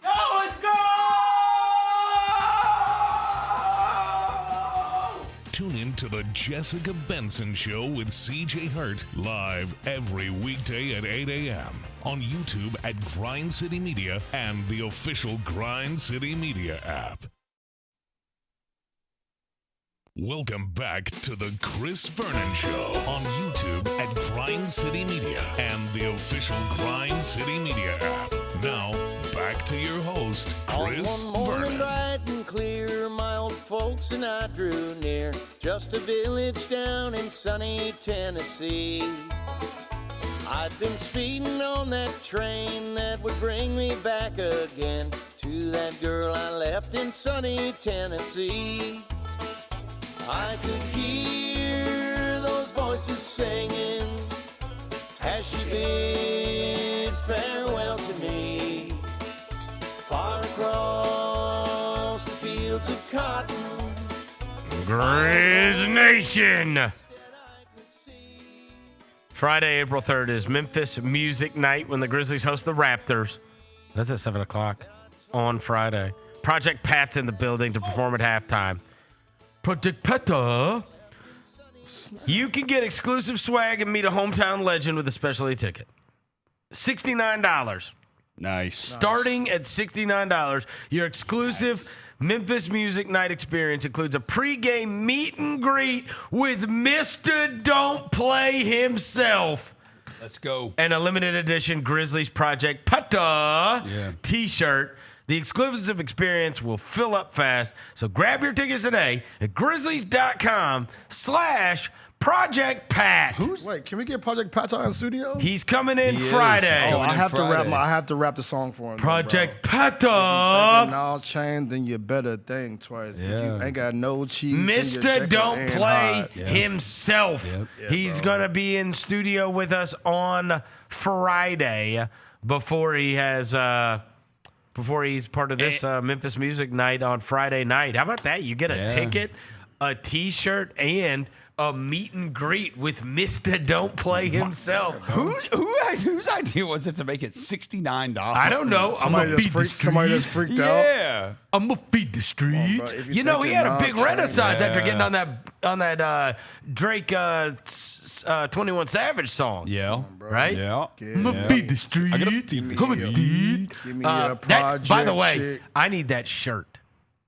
Go, let's go! Tune in to the Jessica Benson Show with CJ Hurt, live every weekday at 8 a.m. on YouTube at Grind City Media and the official Grind City Media app. Welcome back to the Chris Vernon Show on YouTube at Grind City Media and the official Grind City Media app. Now, back to your host, Chris On one morning Vernon. bright and clear, my old folks and I drew near, just a village down in sunny Tennessee. I'd been speeding on that train that would bring me back again to that girl I left in sunny Tennessee. I could hear those voices singing as she bid farewell to me. Far across the fields of cotton, Grizz Nation. Friday, April 3rd is Memphis Music Night when the Grizzlies host the Raptors. That's at 7 o'clock on Friday. Project Pat's in the building to perform at halftime. Project Pat. You can get exclusive swag and meet a hometown legend with a specialty ticket. $69. Nice. Starting at $69, your exclusive Memphis Music Night experience includes a pregame meet and greet with Mr. Don't Play himself. Let's go. And a limited edition Grizzlies Project Pata t-shirt. The exclusive experience will fill up fast, so grab your tickets today at grizzlies.com/Project Pat. Wait, can we get Project Pat in studio? He's coming in Friday. I have to rap the song for him. Project Pat. All chain, then you better think twice. If you ain't got no cheese. Mr. Don't Play himself. He's going to be in studio with us on Friday before he has before he's part of this Memphis Music Night on Friday night. How about that? You get a ticket, a t-shirt, and a meet and greet with Mr. Don't Play himself. Whose idea was it to make it $69? I don't know. Somebody just freaked out. I'm gonna feed the streets. You know, he had a big renaissance after getting on that Drake 21 Savage song. Right? Yeah. I'm gonna feed the streets. Come on, dude. Give me a project. By the way, chick. I need that shirt.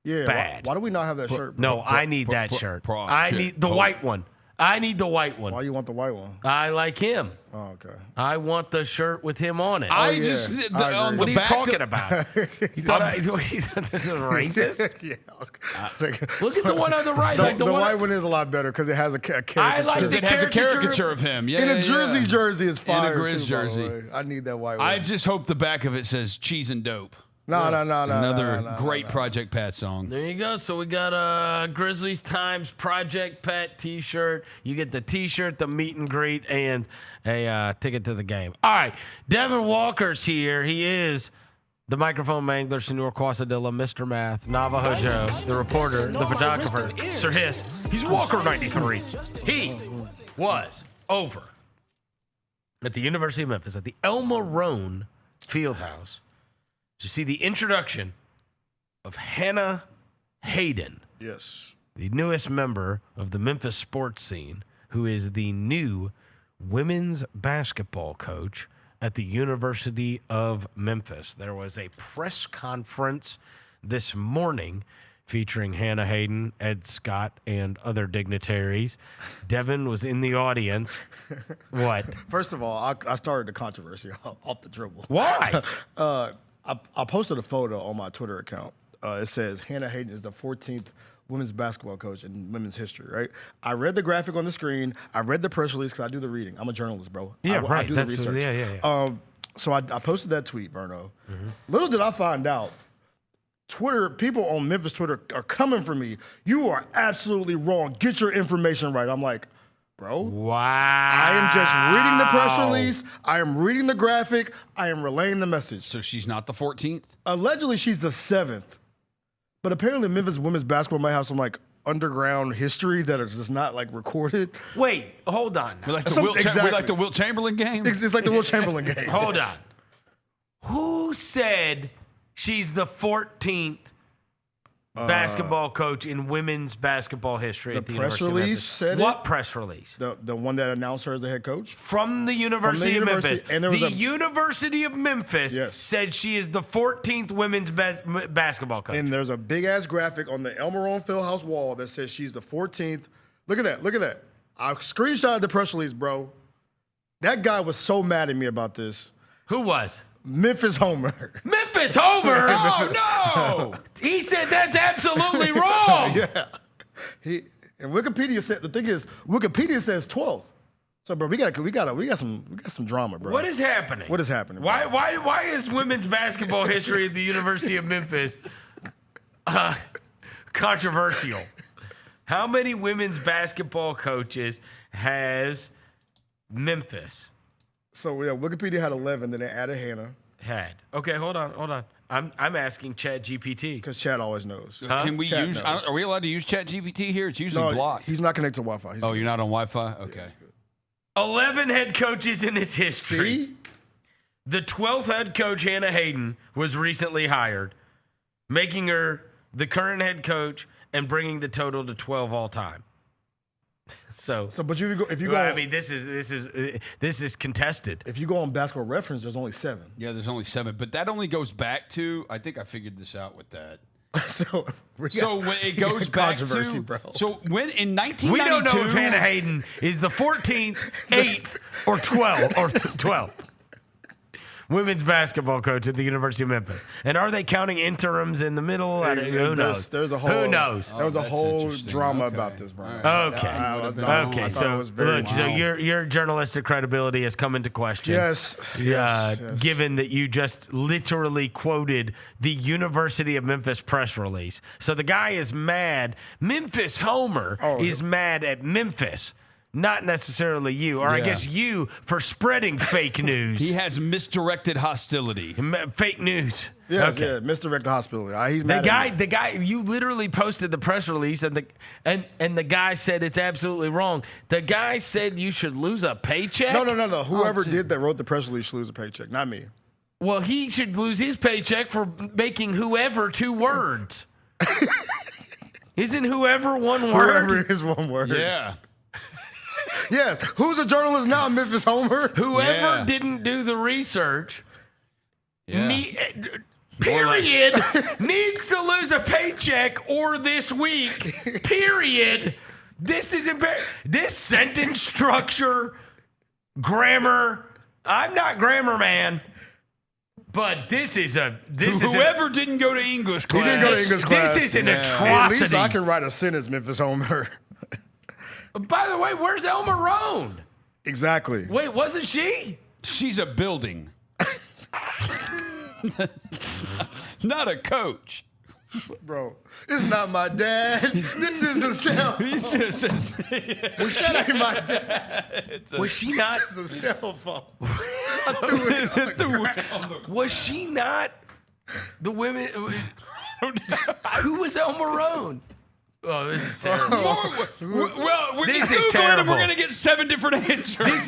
Yeah. Bad. Why do we not have that shirt? No, I need that shirt. I need the white one. I need the white one. Why you want the white one? I like him. Oh, okay. I want the shirt with him on it. On What the are you back talking about? You thought this was racist? Yeah. Look at the one on the right. The white one is a lot better because it has a caricature. I like Because it has a caricature of him. Yeah, In a Grizzlies jersey is fire. In a Grizz too, jersey. by the way. I need that white one. I just hope the back of it says cheese and dope. No. Another great Project Pat song. There you go. So we got a Grizzlies Times Project Pat t-shirt. You get the t-shirt, the meet and greet, and a ticket to the game. All right. Devin Walker's here. He is the microphone mangler, Senor Quasadilla, Mr. Math, Navajo Joe, the reporter, the photographer, Sir Hiss. He's Walker 93. He was over at the University of Memphis at the El Marone Fieldhouse to see the introduction of Hana Haden. Yes. The newest member of the Memphis sports scene, who is the new women's basketball coach at the University of Memphis. There was a press conference this morning featuring Hana Haden, Ed Scott, and other dignitaries. Devin was in the audience. What? First of all, I started the controversy off the dribble. Why? I posted a photo on my Twitter account. It says Hana Haden is the 14th women's basketball coach in women's history, right? I read the graphic on the screen. I read the press release because I do the reading. I'm a journalist, bro. Yeah, I right. do That's the research. yeah. So I posted that tweet, Verno. Little did I find out, people on Memphis Twitter are coming for me. You are absolutely wrong. Get your information right. I'm like, bro. Wow. I am just reading the press release. I am reading the graphic. I am relaying the message. So she's not the 14th? Allegedly, she's the 7th. But apparently, Memphis women's basketball might have some like underground history that is just not like recorded. Wait, hold on. Now. We like the Wilt Chamberlain game? It's like the Wilt Chamberlain game. Hold on. Who said she's the 14th basketball coach in women's basketball history at the press University of release Memphis. said What it? press release? The one that announced her as the head coach? From the University of Memphis. And there was the University of Memphis Yes. said she is the 14th women's basketball coach. And there's a big-ass graphic on the Elmer Fieldhouse wall that says she's the 14th. Look at that. Look at that. I screenshotted the press release, bro. That guy was so mad at me about this. Who was? Memphis Homer. Memphis Homer? Oh, no! He said that's absolutely wrong. Yeah. And Wikipedia said, the thing is, Wikipedia says 12th. So, bro, we got some drama, bro. What is happening? What is happening? Bro? Why is women's basketball history at the University of Memphis controversial? How many women's basketball coaches has Memphis? So yeah, Wikipedia had 11, then they added Hana. Okay, hold on. I'm asking Chat GPT because Chat always knows. Can we Chat use? knows. Are we allowed to use Chat GPT here? It's usually blocked. He's not connected to Wi-Fi. You're not on Wi-Fi. Okay. 11 head coaches in its history. See? The 12th head coach, Hana Haden, was recently hired, making her the current head coach and bringing the total to 12 all time. So but if you go, I mean, this is contested. If you go on Basketball Reference, there's only 7. Yeah, there's only 7, but that only goes back to. I think I figured this out with that. so when it goes back to, bro. So when in 1992, we don't know if Hana Haden is the 14th, 8th, or 12th women's basketball coach at the University of Memphis. And are they counting interims in the middle? Who knows? There's a whole. Who knows? There was a whole drama about this, bro. Okay. So look, so your journalistic credibility has come into question. Yes. Given that you just literally quoted the University of Memphis press release. So the guy is mad. Memphis Homer is mad at Memphis. Not necessarily you, or I guess you for spreading fake news. He has misdirected hostility. Fake news. Yes, yeah, misdirected hostility. He's mad at me. The guy, you literally posted the press release, and the guy said it's absolutely wrong. The guy said you should lose a paycheck. No. Whoever wrote the press release should lose a paycheck, not me. Well, he should lose his paycheck for making whoever 2 words. Isn't whoever one word? Whoever is one word. Yeah. Yes. Who's a journalist now, Memphis Homer? Whoever didn't do the research, needs to lose a paycheck or this week, period. This is this sentence structure, grammar. I'm not grammar man. But whoever didn't go to English class. He didn't go to English class. This is an atrocity. At least I can write a sentence, Memphis Homer. By the way, where's Elmer Rohn? Exactly. Wait, wasn't she? She's a building. Not a coach. Bro, it's not my dad. This is a cell phone. He just says, that ain't my dad. Was she not? It's a cell phone. Was she not the women? Who was Elmer Rohn? Oh, this is terrible. Well, we're this going is to Google it and terrible. we're going to get 7 different answers.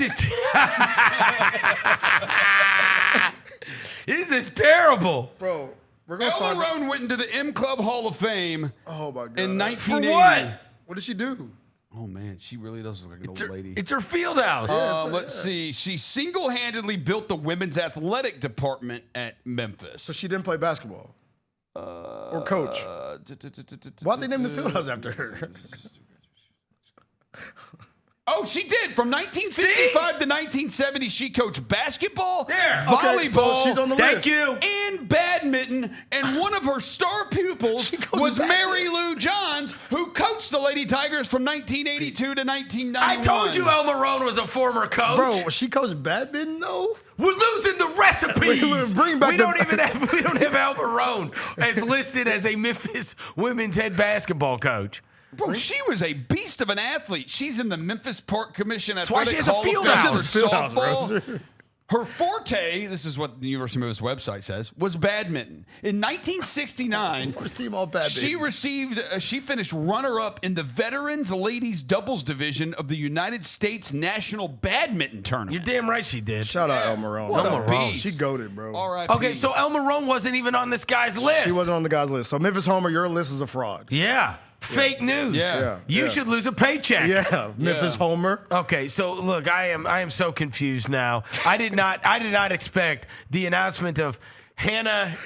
This is terrible. Bro, we're going to Elmer Rohn went into the M Club Hall of Fame oh my God. in 1980. For what? What did she do? Oh, man, she really does look like an old lady. It's her field house. Let's see. She single-handedly built the women's athletic department at Memphis. So she didn't play basketball? Or coach? Why'd they name the field house after her? Oh, she did. From 1965 to 1970, she coached basketball, volleyball, Okay, so she's on the list. Thank you, and badminton. And one of her star pupils was Mary Lou Johns, who coached the Lady Tigers from 1982 to 1991. I told you Elmer Rohn was a former coach. Bro, she coached badminton though? We're losing the recipes. Bring back we don't have Elmer Rohn as listed as a Memphis women's head basketball coach. Bro, she was a beast of an athlete. She's in the Memphis Park Commission That's why Athletic she has a Hall of field Fame house. for softball. Her forte, this is what the University of Memphis website says, was badminton. In 1969, First team all badminton. she finished runner-up in the Veterans Ladies Doubles Division of the United States National Badminton Tournament. You're damn right she did. Shout out El Marone. What a beast. She goated, bro. All right. Okay, so El Marone wasn't even on this guy's list. She wasn't on the guy's list. So Memphis Homer, your list is a fraud. Yeah. Fake news. Yeah. You should lose a paycheck. Yeah, Memphis Homer. Okay, so look, I am so confused now. I did not expect the announcement of Hana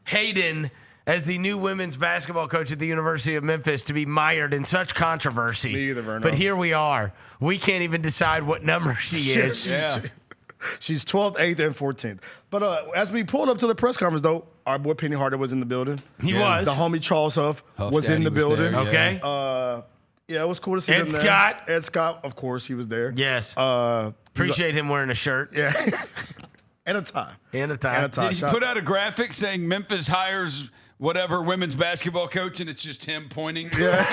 Haden as the new women's basketball coach at the University of Memphis to be mired in such controversy. Me either, Vernon. But here we are. We can't even decide what number she is. She's 12th, 8th, and 14th. But as we pulled up to the press conference, though, our boy Penny Harder was in the building. He was. The homie Charles Huff was Daddy in the was building. there, Okay. Yeah, it was cool to see Ed them there. Scott. Ed Scott, of course, he was there. Yes. Appreciate him wearing a shirt. Yeah. And a tie. And a tie. And a tie. Did he put out a graphic saying Memphis hires whatever women's basketball coach, and it's just him pointing? Yeah.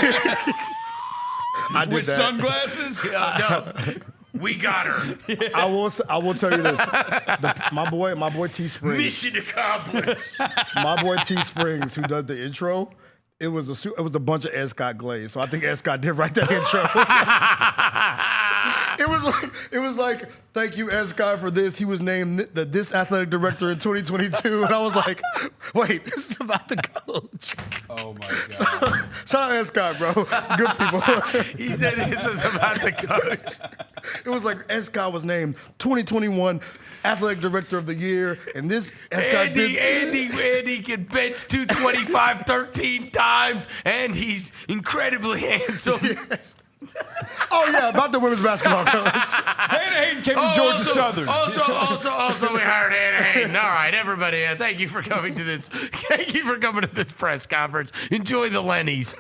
I did with that. sunglasses? No. We got her. I will tell you this. My boy T Springs. Mission accomplished. My boy T Springs, who does the intro, it was a bunch of Ed Scott glaze. So I think Ed Scott did write that intro. It was like, thank you, Ed Scott, for this. He was named this athletic director in 2022, and I was like, wait, this is about the coach. Oh my God. Shout out Ed Scott, bro. Good people. He said this is about the coach. It was like Ed Scott was named 2021 athletic director of the year, and this Ed Scott Andy can bench 225 13 times, and he's incredibly handsome. Yes. Oh yeah, about the women's basketball coach. Hana Haden came from Georgia Southern. Also, we hired Hana Haden. All right, everybody, thank you for coming to this. Thank you for coming to this press conference. Enjoy the Lennies.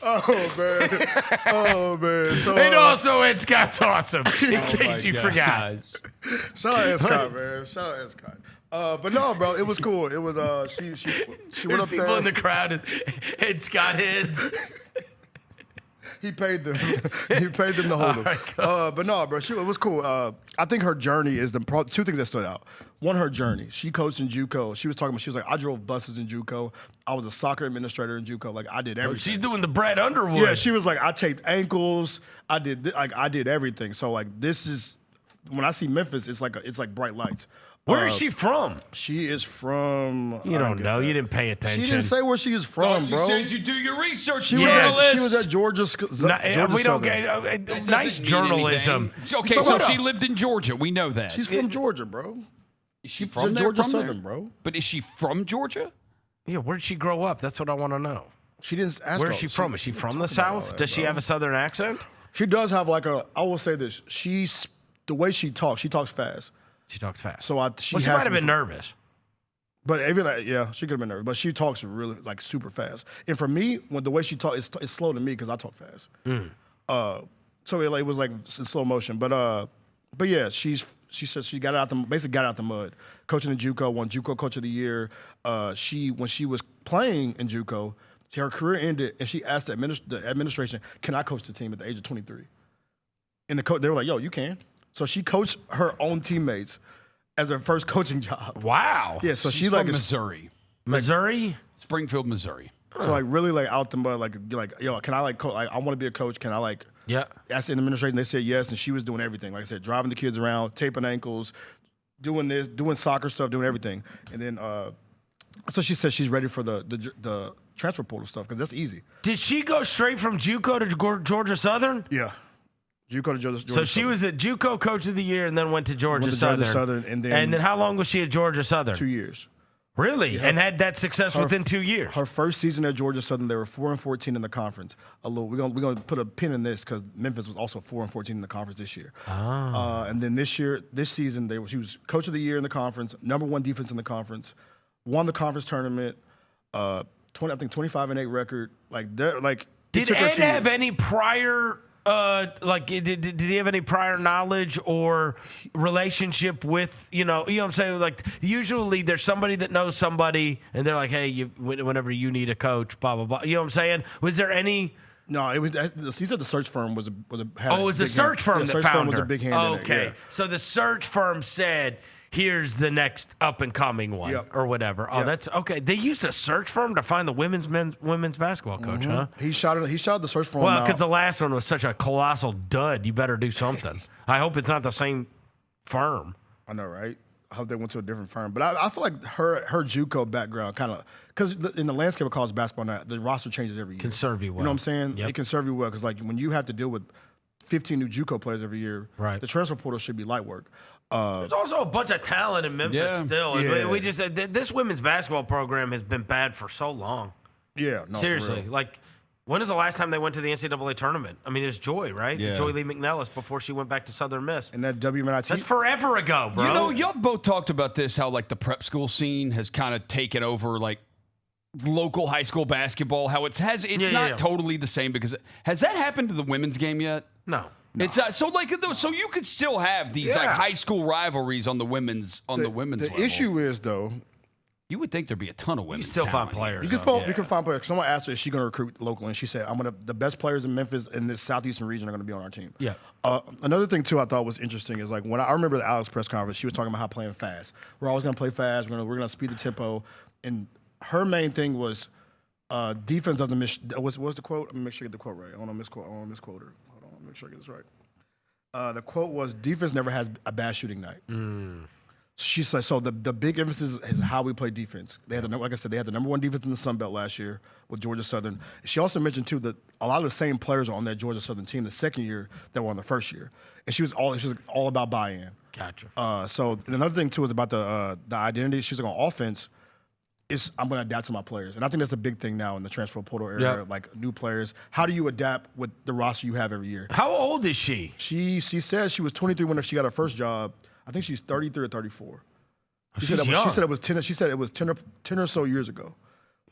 Oh man. So, And also, Ed Scott's awesome. In case you forgot. Shout out Ed Scott, man. Shout out Ed Scott. But no, bro, it was cool. It was she went There's up people there. in the crowd. Ed Scott heads. He paid them. He paid them to hold him. Right, but no, bro, it was cool. I think her journey is two things that stood out. One, her journey. She coached in JUCO. She was like, I drove buses in JUCO. I was a soccer administrator in JUCO. Like, I did everything. She's doing the Brad Underwood. Yeah, she was like, I taped ankles. I did everything. So like, this is when I see Memphis, it's like bright lights. Where is she from? She is from. You don't know. You didn't pay attention. She didn't say where she is from, She bro. said you do your research. She was at Georgia. We don't get nice journalism. Okay, so she lived in Georgia. We know that. She's from Georgia, bro. Is she She's from at there? Georgia From Southern, there? bro. But is she from Georgia? Yeah, where'd she grow up? That's what I want to know. She didn't ask. Where's she from? Is she from the South? Does she have a Southern accent? She does have like a. I will say this. The way she talks fast. She talks fast. So she might have been nervous. But yeah, she could have been nervous. But she talks really like super fast. And for me, when the way she talks, it's slow to me because I talk fast. So it was like in slow motion. But yeah, she said she basically got out the mud. Coaching in JUCO, won JUCO Coach of the Year. When she was playing in JUCO, her career ended, and she asked the administration, "Can I coach the team at the age of 23?" And they were like, "Yo, you can." So she coached her own teammates as her first coaching job. Wow. Yeah, so She's from Missouri. Missouri? Springfield, Missouri. So like really like out the mud, like yo, can I like I want to be a coach? Can I like ask the administration? They said yes, and she was doing everything. Like I said, driving the kids around, taping ankles, doing this, doing soccer stuff, doing everything. And then so she said she's ready for the transfer portal stuff because that's easy. Did she go straight from JUCO to Georgia Southern? Yeah. JUCO to Georgia So she was at JUCO Coach of the Year and then went to Georgia Southern. And then how long was she at Georgia Southern? 2 years. Really? And had that success within 2 years? Her first season at Georgia Southern, they were 4-14 in the conference. We're gonna put a pin in this because Memphis was also 4-14 in the conference this year. And then this season, she was Coach of the Year in the conference, #1 defense in the conference, won the conference tournament, I think 25-8 record. Did Ed have any prior? Did he have any prior knowledge or relationship with, you know what I'm saying? Like, usually there's somebody that knows somebody, and they're like, hey, whenever you need a coach, blah, blah, blah. You know what I'm saying? Was there any No, it was. He said the search firm was a. Oh, it was a search firm that search found firm was her. a big hand. Okay, in it, yeah. so the search firm said, "Here's the next up and coming one," Yep. or whatever. Oh, Yep. that's okay. They used a search firm to find the women's basketball coach, huh? He shouted the search firm. Well, out. because the last one was such a colossal dud. You better do something. I hope it's not the same firm. I know, right? I hope they went to a different firm. But I feel like her JUCO background kind of, because in the landscape of college basketball now, the roster changes every year. Can serve you well. You know what I'm saying? Yep. It can serve you well because like when you have to deal with 15 new JUCO players every year, Right. the transfer portal should be light work. There's also a bunch of talent in Memphis still. And Yeah. we just said this women's basketball program has been bad for so long. Yeah, no, for Seriously. real. Like, when is the last time they went to the NCAA tournament? I mean, it's Joy, right? Yeah. Joy Lee McNellis before she went back to Southern Miss. And that WNIT. That's forever ago, bro. You know, y'all both talked about this, how like the prep school scene has kind of taken over like local high school basketball, how it's not totally the same because has that happened to the women's game yet? No. It's so you could still have these like high school rivalries on the women's level. The issue is though, you would think there'd be a ton of women. You still find players. you can find players. Someone asked her, is she going to recruit locally? And she said, the best players in Memphis in this southeastern region are going to be on our team. Yeah. Another thing too I thought was interesting is like when I remember the Alex press conference, she was talking about how playing fast. We're always going to play fast. We're going to speed the tempo. And her main thing was defense doesn't miss. What's the quote? I'm gonna make sure I get the quote right. I don't want to misquote her. Hold on, make sure I get this right. The quote was, defense never has a bad shooting night. She said, so the big emphasis is how we play defense. They had like I said, they had the number one defense in the Sun Belt last year with Georgia Southern. She also mentioned too that a lot of the same players are on that Georgia Southern team the second year that were on the first year, and she was all about buy-in. Gotcha. So another thing too is about the identity. She's like on offense. I'm going to adapt to my players, and I think that's a big thing now in the transfer portal area. Yep. Like new players, how do you adapt with the roster you have every year? How old is she? She says she was 23 when she got her first job. I think she's 33 or 34. She She's said young. it was 10. She said it was 10 or so years ago.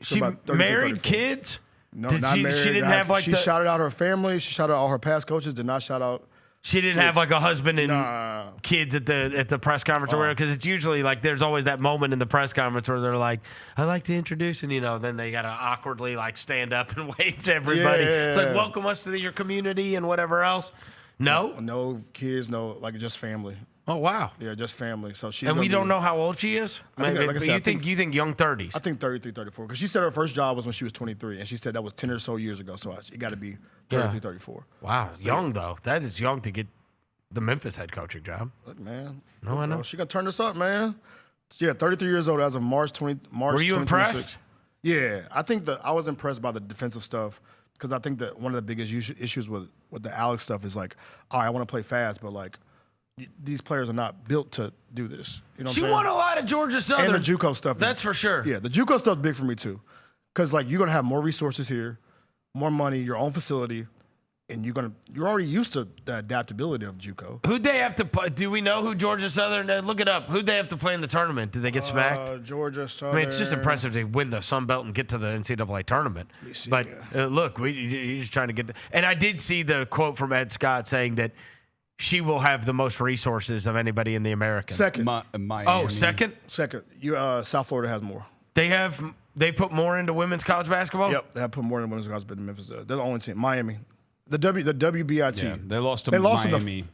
So She about 33, married 34. kids? No, Did not she, married. She didn't have like she shouted out her family. She shouted out all her past coaches. Did not shout out. She didn't kids. have like a husband and kids at the press conference or whatever, because it's usually like there's always that moment in the press conference where they're like, "I'd like to introduce," and then they gotta awkwardly like stand up and wave to everybody. Yeah. It's like, welcome us to your community and whatever else. No kids, no, like just family. Oh wow. Yeah, just family. So she's And we gonna don't know how old she is. I think, like I said, you think young 30s? I think 33, 34. Because she said her first job was when she was 23, and she said that was 10 or so years ago. So it got to be 33, 34. Wow, young though. That is young to get the Memphis head coaching job. Look, man. No, I know. She gonna turn this up, man. Yeah, 33 years old as of March 20. March. Were you 2026. impressed? Yeah, I think I was impressed by the defensive stuff because I think that one of the biggest issues with the Alex stuff is like, all right, I want to play fast, but like these players are not built to do this. You know what She I'm saying? won a lot of Georgia Southern. And the JUCO stuff. That's for sure. Yeah, the JUCO stuff's big for me too, because like you're gonna have more resources here, more money, your own facility, and you're already used to the adaptability of JUCO. Who'd they have to play? Do we know who Georgia Southern? Look it up. Who'd they have to play in the tournament? Did they get smacked? Georgia Southern. I mean, it's just impressive to win the Sun Belt and get to the NCAA tournament. But look, you're just trying to get. And I did see the quote from Ed Scott saying that she will have the most resources of anybody in the American. Second. Miami. Oh, second. Second. South Florida has more. They put more into women's college basketball. Yep, they have put more in women's college than Memphis does. They're the only team. Miami, the WBIT. Yeah, they lost to Miami.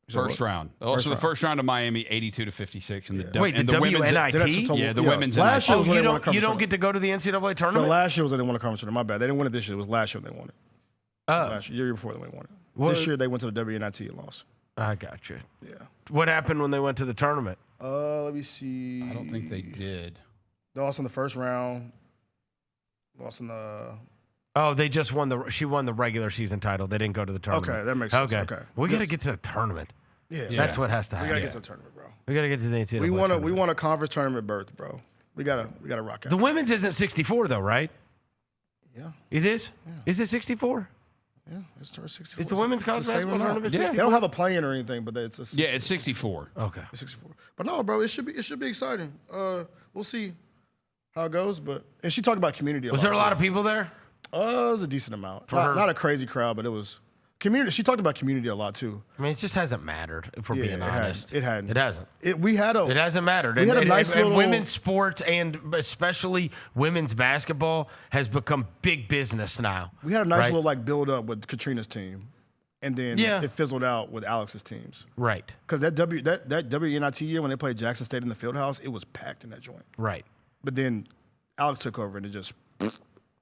First round. They lost First the round. first round to Miami, 82-56. Wait, the WNIT? Yeah, the women's. Last year Oh, was when you they won a don't conference get to go to the NCAA tournament. tournament. The last year was when they won a conference tournament. My bad. They didn't win it this year. It was last year they won it. Last year before they won it. This year they went to the WNIT and lost. I got you. Yeah. What happened when they went to the tournament? Let me see. I don't think they did. They lost in the first round. Lost in the. Oh, they just won she won the regular season title. They didn't go to the tournament. Okay, that makes sense. Okay. We got to get to the tournament. Yeah. That's what has to happen. We gotta get to the tournament, bro. We got to get to the NCAA. We want a conference tournament berth, bro. We gotta rock out. The women's isn't 64 though, right? Yeah. It is. Yeah. Is it 64? Yeah, it's 64. Is the women's college basketball tournament 64? They don't have a play-in or anything, but it's 64. Yeah, it's 64. Okay. It's 64. But no, bro, it should be exciting. We'll see how it goes, and she talked about community. Was there a lot of people there? It was a decent amount. Not a crazy crowd, but it was Community. She talked about community a lot too. I mean, it just hasn't mattered, if we're being honest. It hadn't. It hasn't. It hasn't mattered. We had a nice little... women's sports and especially women's basketball has become big business now. We had a nice little build up with Katrina's team, and then it fizzled out with Alex's teams. Right. Because that WNIT year when they played Jackson State in the field house, it was packed in that joint. Right. But then Alex took over and it just.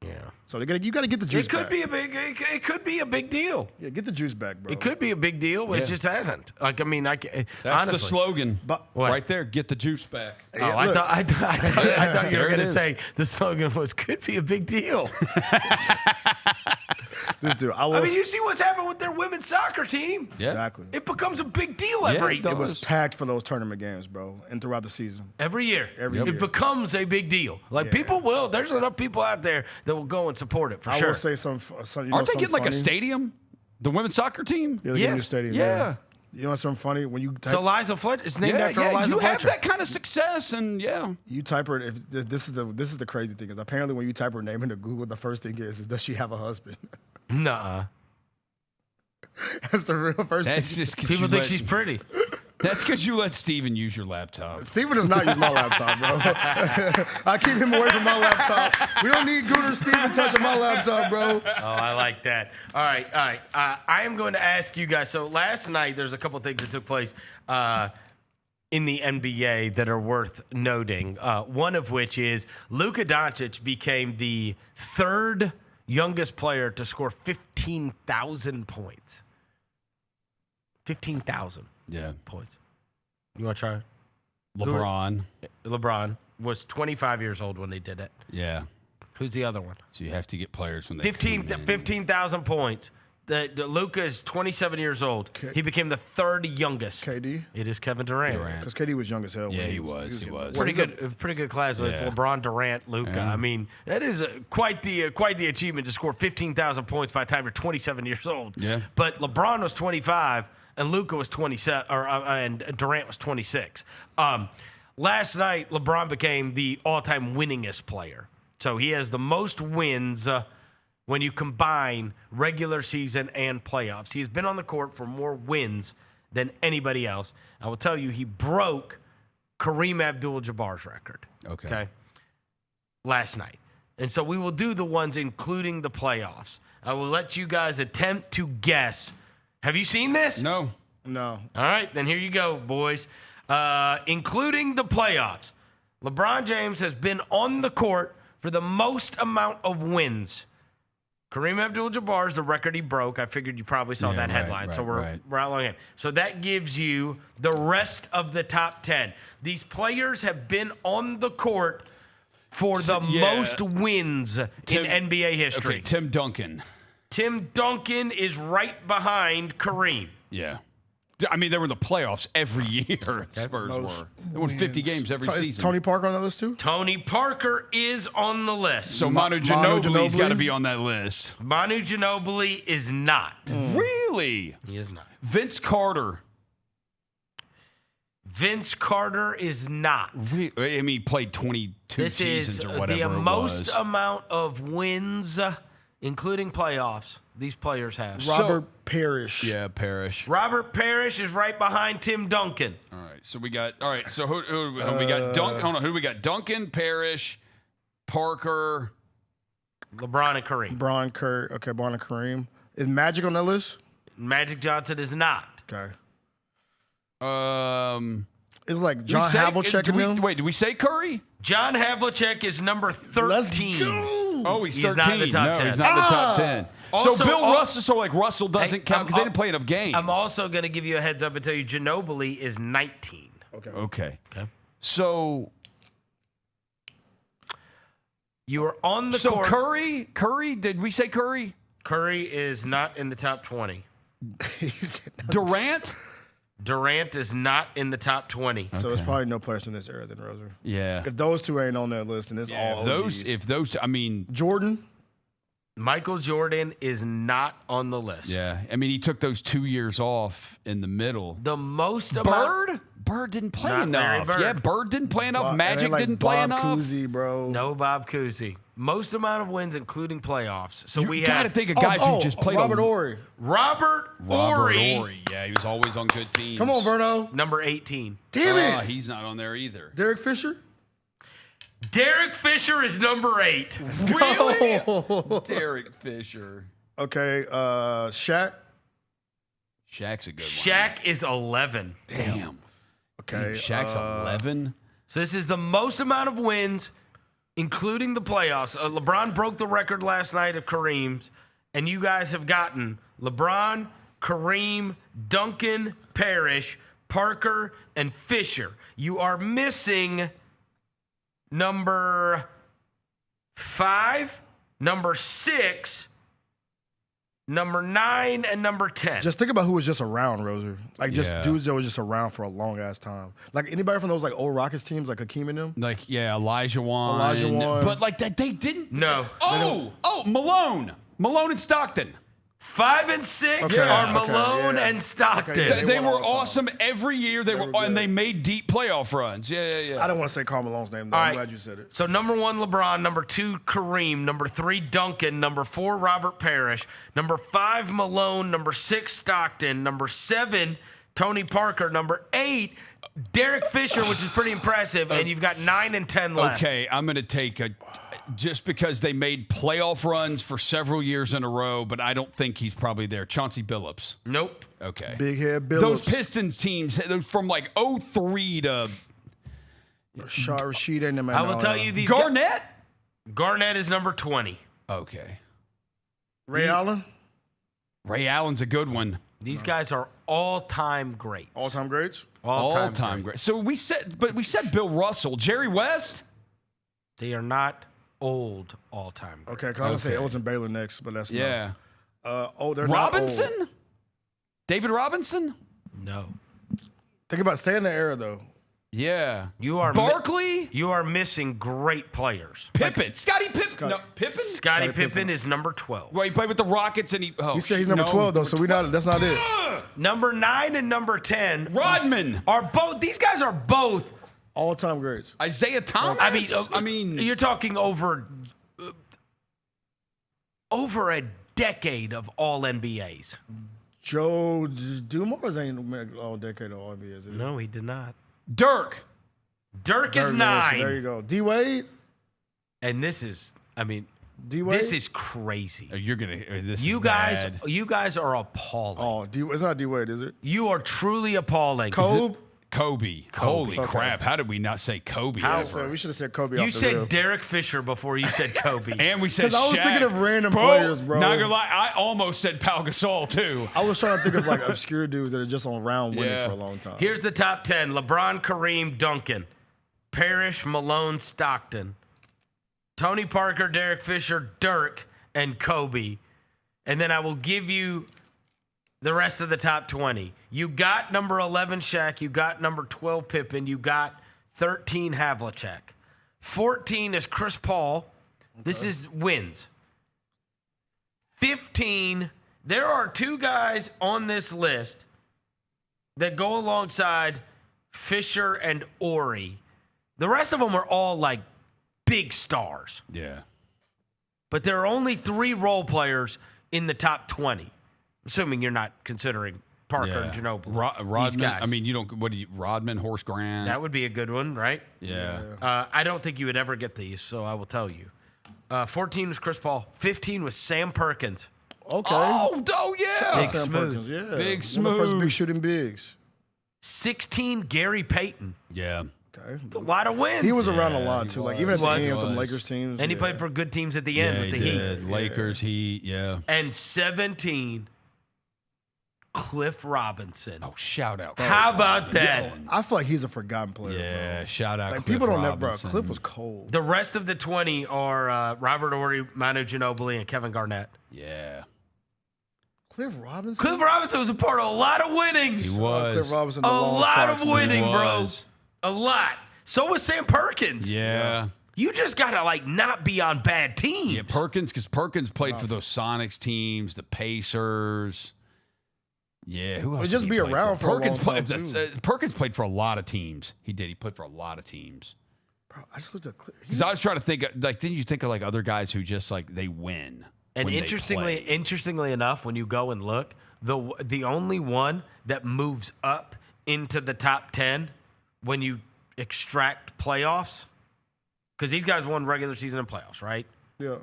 Yeah. So you got to get the juice. It could back. be it could be a big deal. Yeah, get the juice back, bro. It could be a big deal, but it just hasn't. Like, I mean, That's honestly, the slogan, what? right there. Get the juice back. Oh, I thought you were going to say the slogan was "could be a big deal." This dude, I mean, you see what's happened with their women's soccer team. Yeah. Exactly. It becomes a big deal every year. It was packed for those tournament games, bro, and throughout the season. Every year. Every year. It becomes a big deal. Like, people will. There's enough people out there that will go and support it for sure. I will say some Aren't they getting like a stadium? The women's soccer team? Yeah, they get a new stadium. Yeah. You know what's something funny? When you type, So Eliza Fletcher, it's named after Eliza you Fletcher. have that kind of success, and you type her. If this is the crazy thing is apparently when you type her name into Google, the first thing is does she have a husband? Nuh-uh. That's the real first. That's thing. just people think she's pretty. That's because you let Steven use your laptop. Steven does not use my laptop, bro. I keep him away from my laptop. We don't need Gooter Steven touching my laptop, bro. Oh, I like that. All right. I am going to ask you guys. So last night, there's a couple things that took place in the NBA that are worth noting. One of which is Luka Doncic became the third youngest player to score 15,000 points. 15,000 points. You want to try? LeBron was 25 years old when they did it. Yeah. Who's the other one? So you have to get players when they 15,000 points. Luka is 27 years old. He became the third youngest. KD? It is Kevin Durant. Because KD was young as hell. Yeah, he was. Pretty good class. But it's LeBron, Durant, Luka. Yeah. I mean, that is quite the achievement to score 15,000 points by the time you're 27 years old. Yeah. But LeBron was 25 and Luka was 27, and Durant was 26. Last night, LeBron became the all-time winningest player. So he has the most wins when you combine regular season and playoffs. He has been on the court for more wins than anybody else. I will tell you, he broke Kareem Abdul-Jabbar's record. Okay. Last night. And so we will do the ones including the playoffs. I will let you guys attempt to guess. Have you seen this? No. No. All right, then here you go, boys. Including the playoffs. LeBron James has been on the court for the most amount of wins. Kareem Abdul-Jabbar is the record he broke. I figured you probably saw that headline, so we're out long. So that gives you the rest of the top 10. These players have been on the court for the most wins in NBA history. Okay, Tim Duncan. Tim Duncan is right behind Kareem. Yeah. I mean, they were in the playoffs every year. Spurs were. They won 50 games every season. Is Tony Parker on that list too? Tony Parker is on the list. So Manu Ginobili's got to be on that list. Manu Ginobili is not. Really? He is not. Vince Carter. Vince Carter is not. I mean, he played 22 seasons or whatever. This is the most amount of wins, including playoffs, these players have. Robert Parrish. Yeah, Parrish. Robert Parrish is right behind Tim Duncan. All right, so we got. All right, so who we got? Duncan. Hold on, who we got? Duncan, Parrish, Parker, LeBron, and Kareem. LeBron and Kareem. Is Magic on that list? Magic Johnson is not. Okay. It's like John Havlicek in them. Wait, did we say Curry? John Havlicek is number 13. Let's go. Oh, he's 13. Not in the top 10. He's not in the top 10. Also, so Bill Russell, Russell doesn't count because they didn't play enough games. I'm also going to give you a heads up and tell you Ginobili is 19. Okay. So you are on the court. So Curry, did we say Curry? Curry is not in the top 20. Durant? Durant is not in the top 20. So it's probably no players in this era then, Roser. Yeah. If those two ain't on that list, then it's all OGs. If those two, I mean. Jordan? Michael Jordan is not on the list. Yeah. I mean, he took those 2 years off in the middle. The most amount. Bird didn't play enough. Yeah, Bird didn't play enough. Magic didn't play enough. Cousy, bro. No Bob Cousy. Most amount of wins, including playoffs. So we got to have think of guys who just played. Robert Horry. Robert Horry. Yeah, he was always on good teams. Come on, Vernon. Number 18. Damn it. He's not on there either. Derek Fisher. Derek Fisher is number 8. Really? Derek Fisher. Okay, Shaq. Shaq's a good one. Shaq is 11. Damn. Okay. Shaq's 11. So this is the most amount of wins, including the playoffs. LeBron broke the record last night of Kareem's, and you guys have gotten LeBron, Kareem, Duncan, Parrish, Parker, and Fisher. You are missing number 5, number 6, number 9, and number 10. Just think about who was just around, Roser. Like, just Yeah. dudes that was just around for a long-ass time. Like, anybody from those, like, old Rockets teams, like Hakeem and them? Like, yeah, Elijah Wan. But, like, that they didn't. No. Malone. Malone and Stockton. 5 and 6 Okay, are okay, Malone yeah. and Stockton. Okay, They won were all the time. awesome every year. They were, and they made deep playoff runs. Yeah. I don't want to say Karl Malone's name, though. All I'm right. glad you said it. So number 1, LeBron. Number 2, Kareem. Number 3, Duncan. Number 4, Robert Parrish. Number 5, Malone. Number 6, Stockton. Number 7, Tony Parker. Number 8, Derek Fisher, which is pretty impressive. And you've got 9 and 10 left. Okay, I'm going to take just because they made playoff runs for several years in a row, but I don't think he's probably there. Chauncey Billups. Nope. Okay. Big head Billups. Those Pistons teams, those from like 03 to Rashid and them. I will tell you these. Garnett. Garnett is number 20. Okay. Ray Allen. Ray Allen's a good one. These guys are all-time greats. All-time greats. All-time great. So we said Bill Russell, Jerry West. They are not old all-time greats. Okay, because I'm going to say Elgin Baylor next, but that's Yeah. they're Robinson? not old. David Robinson? No. Think about stay in the era, though. Yeah. You are Barkley? You are missing great players. Pippen. Scottie Pippen. No, Pippen? Scottie Pippen is number 12. Well, he played with the Rockets and he. Oh, You said he's number 12, though, so that's not it. Number 9 and number 10. Rodman. Are both. These guys are both. All-time greats. Isaiah Thomas. I mean, you're talking over a decade of all NBAs. Joe Dumars ain't all decade of all NBAs. Is he? No, he did not. Dirk. Dirk is 9. There you go. D-Wade. And this is, D-Wade. this is crazy. You're gonna. This You is guys, bad. you guys are appalling. Oh, it's not D-Wade, is it? You are truly appalling. Kobe. Holy crap! How did we not say Kobe? We should have said Kobe. You off the said rip. Derek Fisher before you said Kobe. And we said Shaq. Because I was thinking of random players, bro. Not gonna lie, I almost said Pau Gasol too. I was trying to think of like obscure dudes that are just on round winning for a long time. Here's the top 10. LeBron, Kareem, Duncan, Parrish, Malone, Stockton, Tony Parker, Derek Fisher, Dirk, and Kobe. And then I will give you the rest of the top 20. You got number 11 Shaq. You got number 12 Pippen. You got 13 Havlicek. 14 is Chris Paul. Okay. This is wins. 15, there are 2 guys on this list that go alongside Fisher and Horry. The rest of them are all like big stars. Yeah. But there are only 3 role players in the top 20. Assuming you're not considering Parker and Ginobili. Rodman. Rodman, Horace Grant. That would be a good one, right? Yeah. I don't think you would ever get these, so I will tell you. 14 was Chris Paul. 15 was Sam Perkins. Okay. Oh yeah. Big Sam smooth. Perkins, yeah. Big One smooth. of the first big shooting bigs. 16, Gary Payton. Yeah. Okay. It's a lot of wins. He was around a lot too. Like even at the end with the Lakers teams. And he played for good teams at the end with the Heat. Lakers, Heat, yeah. And 17, Cliff Robinson. Oh, shout out. How about that? I feel like he's a forgotten player. Yeah, bro. shout out. Like Cliff people don't know, Robinson. bro. Cliff was cold. The rest of the 20 are Robert Horry, Manu Ginobili, and Kevin Garnett. Yeah. Cliff Robinson. Cliff Robinson was a part of a lot of winning. He was. Cliff Robinson. A lot of winning, bro. was. A lot. So was Sam Perkins. Yeah. You just gotta not be on bad teams. Yeah, Perkins, because Perkins played for those Sonics teams, the Pacers. Yeah, who else? Would just did he be play around for a long time, Perkins played for a lot of teams. He did. He played for a lot of teams. Bro, I just looked at because I was trying to think like didn't you think of like other guys who just like they win? And interestingly enough, when you go and look, the only one that moves up into the top 10 when you extract playoffs, because these guys won regular season and playoffs, right? Yeah.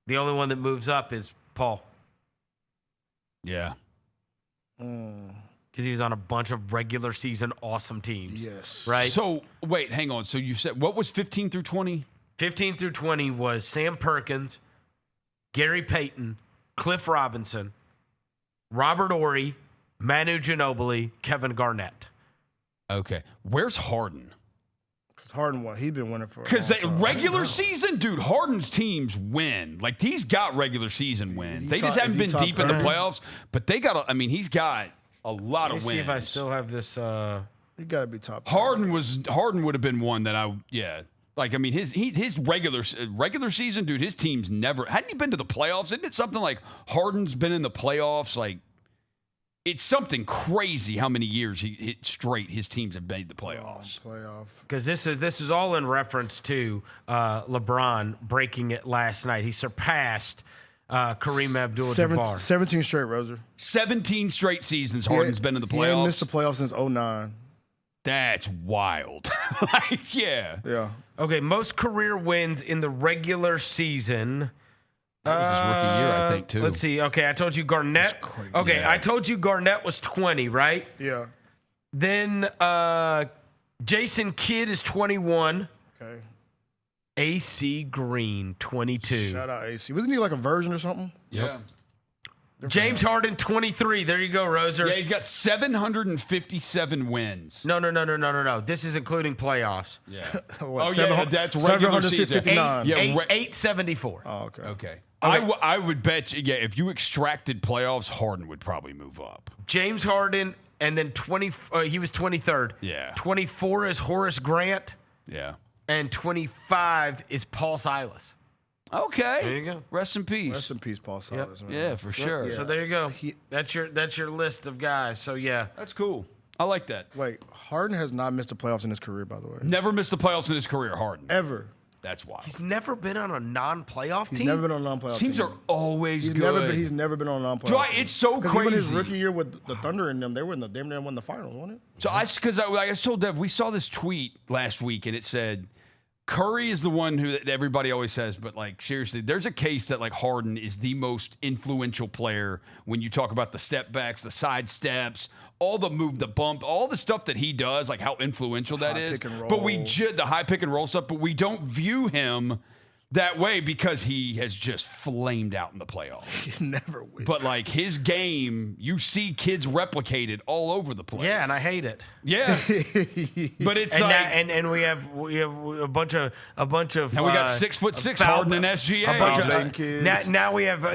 The only one that moves up is Paul. Yeah. Because he was on a bunch of regular season awesome teams. Yes. Right? So, wait, hang on. So you said, what was 15 through 20? 15 through 20 was Sam Perkins, Gary Payton, Cliff Robinson, Robert Horry, Manu Ginobili, Kevin Garnett. Okay. Where's Harden? Because Harden won. He's been winning for a Because long time. regular season, dude, Harden's teams win. Like, he's got regular season wins. They just haven't been deep in the playoffs, but they got, he's got a lot of wins. See if I still have this. You got to be top. Harden would have been one that Like, his regular season, dude, his team's never, hadn't he been to the playoffs? Isn't it something like Harden's been in the playoffs? Like, it's something crazy how many years his teams have made the playoffs. Because this is all in reference to LeBron breaking it last night. He surpassed Kareem Abdul-Jabbar. 17 straight, Roser. 17 straight seasons Harden's been in the playoffs. He hasn't missed the playoffs since 2009. That's wild. Yeah. Yeah. Okay, most career wins in the regular season. That was his rookie year, I think, too. Let's see. Okay, I told you Garnett. Okay, yeah. I told you Garnett was 20, right? Yeah. Then Jason Kidd is 21. Okay. AC Green, 22. Shout out AC. Wasn't he like a version or something? Yeah. James Harden, 23. There you go, Roser. Yeah, he's got 757 wins. No. This is including playoffs. Yeah. That's regular season. 874. Oh, okay. Okay. I would bet you, if you extracted playoffs, Harden would probably move up. James Harden, and then he was 23rd. Yeah. 24 is Horace Grant. Yeah. And 25 is Paul Silas. Okay. There you go. Rest in peace. Rest in peace, Paul Silas. Man. Yeah, for sure. Yeah. So there you go. That's your list of guys. So yeah. That's cool. I like that. Wait, Harden has not missed the playoffs in his career, by the way. Never missed the playoffs in his career, Harden. Ever. That's wild. He's never been on a non-playoff team? He's never been on a non-playoff team. Teams are always good. He's never been on a non-playoff team. It's so crazy. Even his rookie year with the Thunder in them, they won the finals, wasn't it? So I told Dev, we saw this tweet last week, and it said, Curry is the one who everybody always says, but like seriously, there's a case that like Harden is the most influential player when you talk about the step backs, the side steps, all the move, the bump, all the stuff that he does, like how influential that is. But the high pick and roll stuff, but we don't view him that way because he has just flamed out in the playoffs. He never wins. But like his game, you see kids replicate it all over the place. Yeah, and I hate it. Yeah, but it's and we have a bunch of now we got 6'6" Harden and SGA.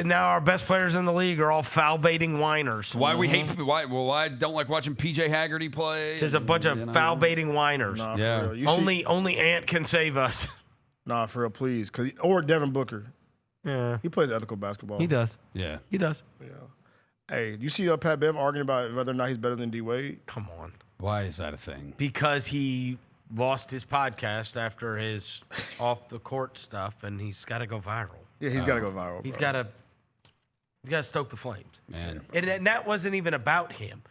Now our best players in the league are all foul baiting whiners. Why we hate? I don't like watching PJ Haggerty play. There's a bunch of foul baiting whiners. Nah, yeah, only Ant can save us. Nah, for real, please. Or Devin Booker. Yeah. He plays ethical basketball. He does. Yeah. He does. Yeah. Hey, you see Pat Bev arguing about whether or not he's better than D Wade? Come on. Why is that a thing? Because he lost his podcast after his off the court stuff, and he's got to go viral. Yeah, he's got to go viral. He's got to stoke the flames. Man. And that wasn't even about him.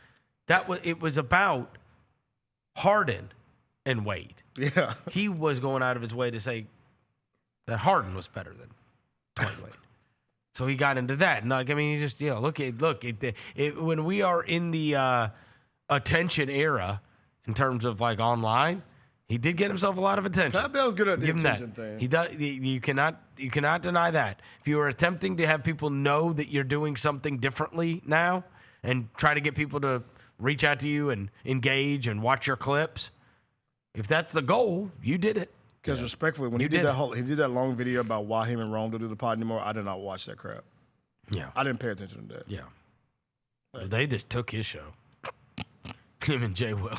It was about Harden and Wade. Yeah. He was going out of his way to say that Harden was better than Dwayne Wade. So he got into that. And he just, when we are in the attention era in terms of like online, he did get himself a lot of attention. Pat Bell's good at the Give him attention that. thing. He does. You cannot deny that. If you are attempting to have people know that you're doing something differently now and try to get people to reach out to you and engage and watch your clips, if that's the goal, you did it. Because respectfully, when he did that long video about why him and Rome don't do the pod anymore, I did not watch that crap. Yeah. I didn't pay attention to that. Yeah. They just took his show. Him and Jay Will.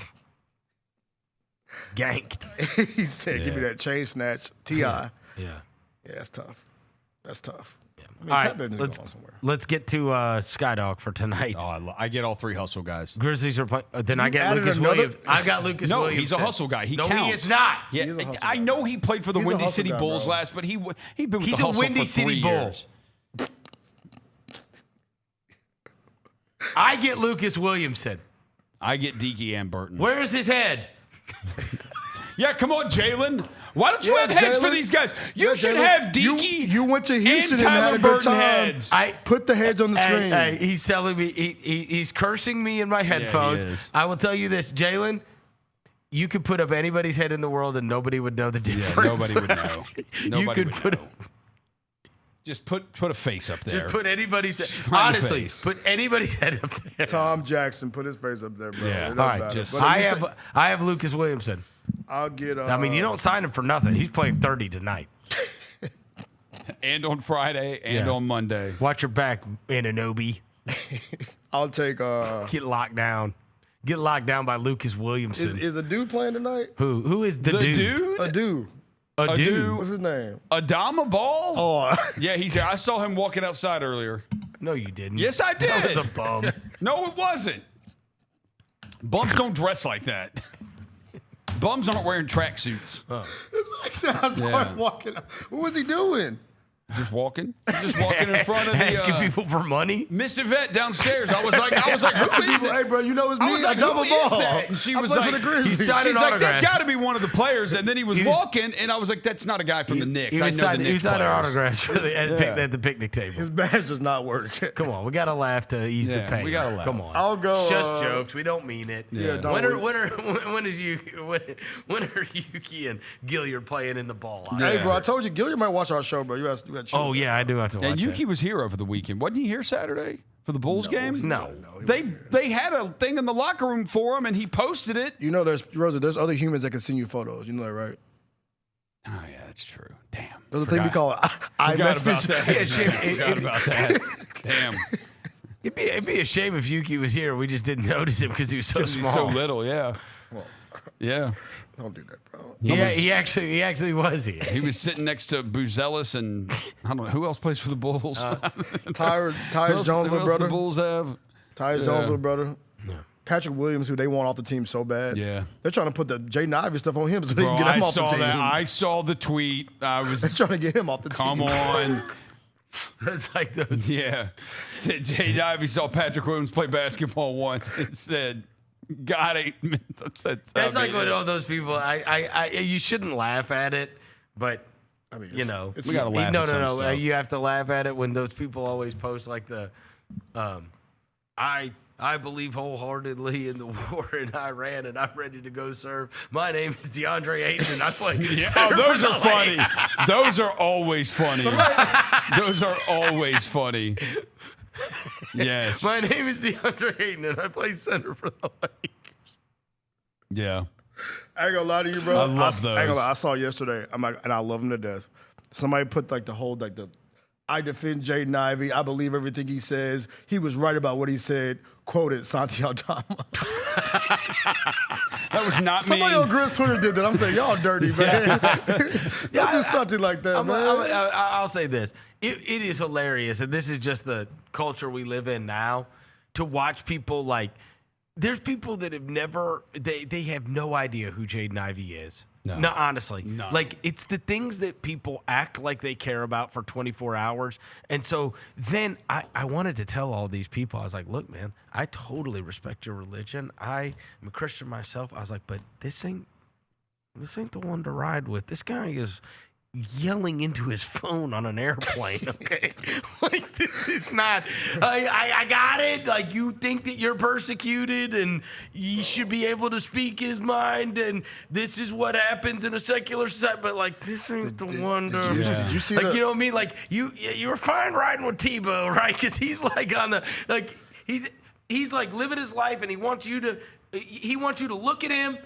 Ganked. He said, give me that chain snatch, T.I. Yeah. Yeah, that's tough. That's tough. Yeah. All right, let's get to Skydog for tonight. Oh, I get all three hustle guys. Grizzlies are playing. Then I get Lucas Williams. I got Lucas Williams. No, he's a hustle guy. He counts. he is not. Yeah, I know he played for the Windy City Bulls last, but he's been with the hustle Windy for City 3 Bull. years. I get Lucas Williamson. I get Deaky and Burton. Where is his head? Yeah, come on, Jalen. Why don't you have heads for these guys? You should have Deaky. You went to Houston and had a good Burton time. heads. I put the heads on the screen. Hey, he's telling me he's cursing me in my headphones. he is. I will tell you this, Jalen. You could put up anybody's head in the world and nobody would know the difference. Yeah, nobody would know. Nobody you could would know. Just put a face up there. Just put anybody's head. Honestly, put anybody's head up there. Tom Jackson, put his face up there, bro. Yeah. All right, I have Lucas Williamson. I'll get. I mean, you don't sign him for nothing. He's playing 30 tonight. And on Friday and on Monday. Watch your back, Ananobi. I'll take. Get locked down. Get locked down by Lucas Williamson. Is a dude playing tonight? Who is the dude? A dude. A dude. What's his name? Adama Ball? Oh. Yeah, he's here. I saw him walking outside earlier. No, you didn't. Yes, I did. That was a bum. No, it wasn't. Bums don't dress like that. Bums aren't wearing tracksuits. I saw him walking out. What was he doing? Just walking. Just walking in front of the asking people for money. Miss Yvette downstairs. I was like, who is that? Hey, bro, you know it's me. I was like, who is that? And she was like, for the Grizzlies. she's like, that's got to be one of the players. And then he was walking, and I was like, that's not a guy from the Knicks. He was signing autographs at the picnic table. His badge does not work. Come on, we got to laugh to ease the pain. We got to laugh. Come on. I'll go. It's just jokes. We don't mean it. Yeah, when are Yuki and Gilliard playing in the ball? Hey, bro, I told you, Gilliard might watch our show, bro. You got Oh, yeah, I do have to watch And Yuki that. was here over the weekend. Wasn't he here Saturday for the Bulls game? No. They had a thing in the locker room for him, and he posted it. You know, there's other humans that can send you photos. You know that, right? Oh, yeah, that's true. Damn. There's a thing we call iMessage. Forgot about that. Damn. It'd be a shame if Yuki was here. We just didn't notice him because he was so small. He's so little, yeah. Well, yeah. Don't do that, bro. Yeah, he actually was here. He was sitting next to Buzelis and I don't know who else plays for the Bulls. Tyus Jones' little brother. The Bulls have Tyus Jones' little brother. Yeah. Patrick Williams, who they want off the team so bad. Yeah. They're trying to put the Jaden Ivey stuff on him so they can get him off the team. I saw the tweet. I was They're trying to get him off the team. Come on. That's like those. Yeah. Said Jaden Ivey saw Patrick Williams play basketball once and said, God ain't meant to. That's like one of those people. You shouldn't laugh at it, but I mean, you know, we gotta laugh. No. You have to laugh at it when those people always post like the, I believe wholeheartedly in the war in Iran, and I'm ready to go serve. My name is DeAndre Ayton, and I play. Those are funny. Those are always funny. Those are always funny. Yes. My name is DeAndre Ayton, and I play center for the Lakers. Yeah. I ain't gonna lie to you, bro. I love those. I ain't gonna lie. I saw yesterday, and I love them to death. Somebody put like the whole I defend Jaden Ivey. I believe everything he says. He was right about what he said. Quoted Santi Aldama. That was not me. Somebody on Grizz Twitter did that. I'm saying, y'all dirty, man. Don't do something like that, man. I'll say this. It is hilarious, and this is just the culture we live in now, to watch people like, there's people that have never, they have no idea who Jaden Ivey is. No, honestly. No. Like, it's the things that people act like they care about for 24 hours. And so then I wanted to tell all these people, I was like, look, man, I totally respect your religion. I am a Christian myself. I was like, but this ain't the one to ride with. This guy is yelling into his phone on an airplane, okay? Like, this is not, I got it. Like, you think that you're persecuted and you should be able to speak his mind, and this is what happens in a secular society, but like, this ain't the one to, did you see like, you know what I mean? Like, you were fine riding with Tebow, right? Because he's like on the, like, he's like living his life, and he wants you to look at him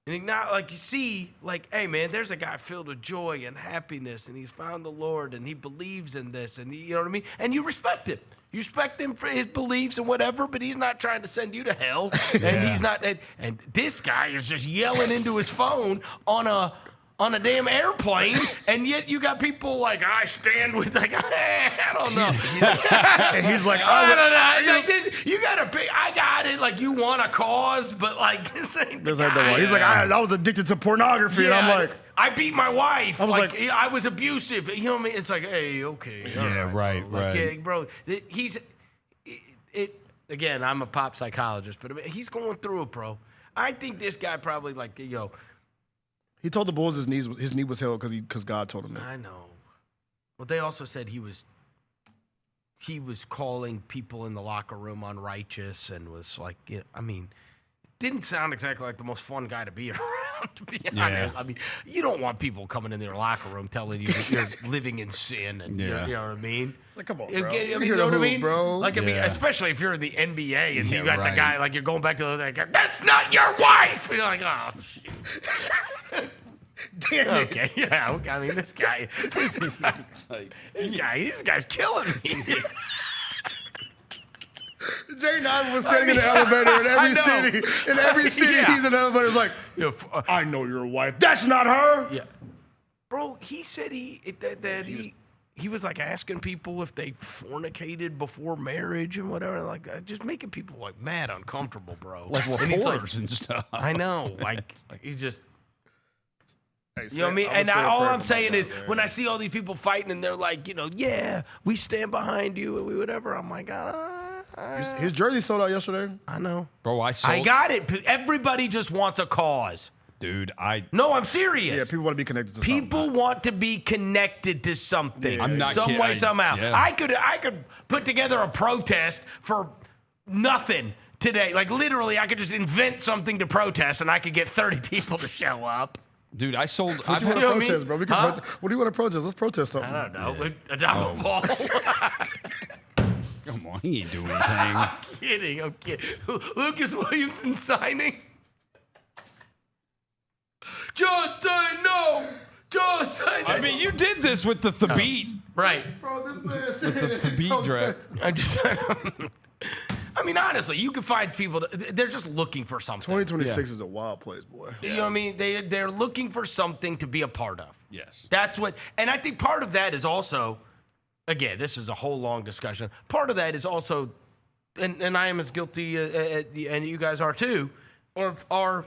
and not like, you see, like, hey, man, there's a guy filled with joy and happiness, and he's found the Lord, and he believes in this, and you know what I mean? And you respect him. You respect him for his beliefs and whatever, but he's not trying to send you to hell. And he's not. And this guy is just yelling into his phone on on a damn airplane, and yet you got people like, I stand with, like, I don't know. He's like, I don't know. Like, you got to pick, I got it. Like, you want a cause, but, like, this ain't the guy. He's like, I was addicted to pornography, and I'm like, I beat my wife. I was like, I was abusive. You know what I mean? It's like, hey, okay. Yeah, right, bro. Like, right. yeah, bro, again, I'm a pop psychologist, but he's going through it, bro. I think this guy probably, like, he told the Bulls his knee was healed because God told him that. I know. Well, they also said he was calling people in the locker room unrighteous and was like, I mean, didn't sound exactly like the most fun guy to be around, to be honest. I mean, you don't want people coming in their locker room telling you that you're living in sin, and you know what I mean? It's like, come on, You bro. know what I mean, bro? Like, I mean, especially if you're in the NBA and you got the guy, like, you're going back to the guy, that's not your wife. You're like, oh, shoot. Damn it. Okay, yeah. I mean, this guy's killing me. J9 was standing in the elevator in every city. In every city, he's in the elevator. It's like, I know your wife. That's not her. Yeah, bro. He said he was like asking people if they fornicated before marriage and whatever, like just making people like mad uncomfortable, bro. Like reporters and stuff. I know, like he just. Hey, You know what I mean? And all I'm saying is, when I see all these people fighting and they're like, yeah, we stand behind you and we whatever, I'm like, his jersey sold out yesterday. I know. Bro, I got it. Everybody just wants a cause. Dude, No, I'm serious. Yeah, people want to be connected to something. People want to be connected to something. I'm not some kidding. way, somehow. Yeah. I could put together a protest for nothing today. Like, literally, I could just invent something to protest and I could get 30 people to show up. Dude, I've What do you want to protest, bro? What do you want to protest? Let's protest something. I don't know. A diamond ball. Come on, he ain't doing anything. I'm kidding. Lucas Williamson signing. Just say no. Just say no. I mean, you did this with the beat. Right. Bro, this man With the beat draft. I mean, honestly, you can find people, they're just looking for something. 2026 is a wild place, boy. You know what I mean? They're looking for something to be a part of. Yes. That's what, and I think part of that is also, again, this is a whole long discussion. Part of that is also, and I am as guilty, and you guys are too, of our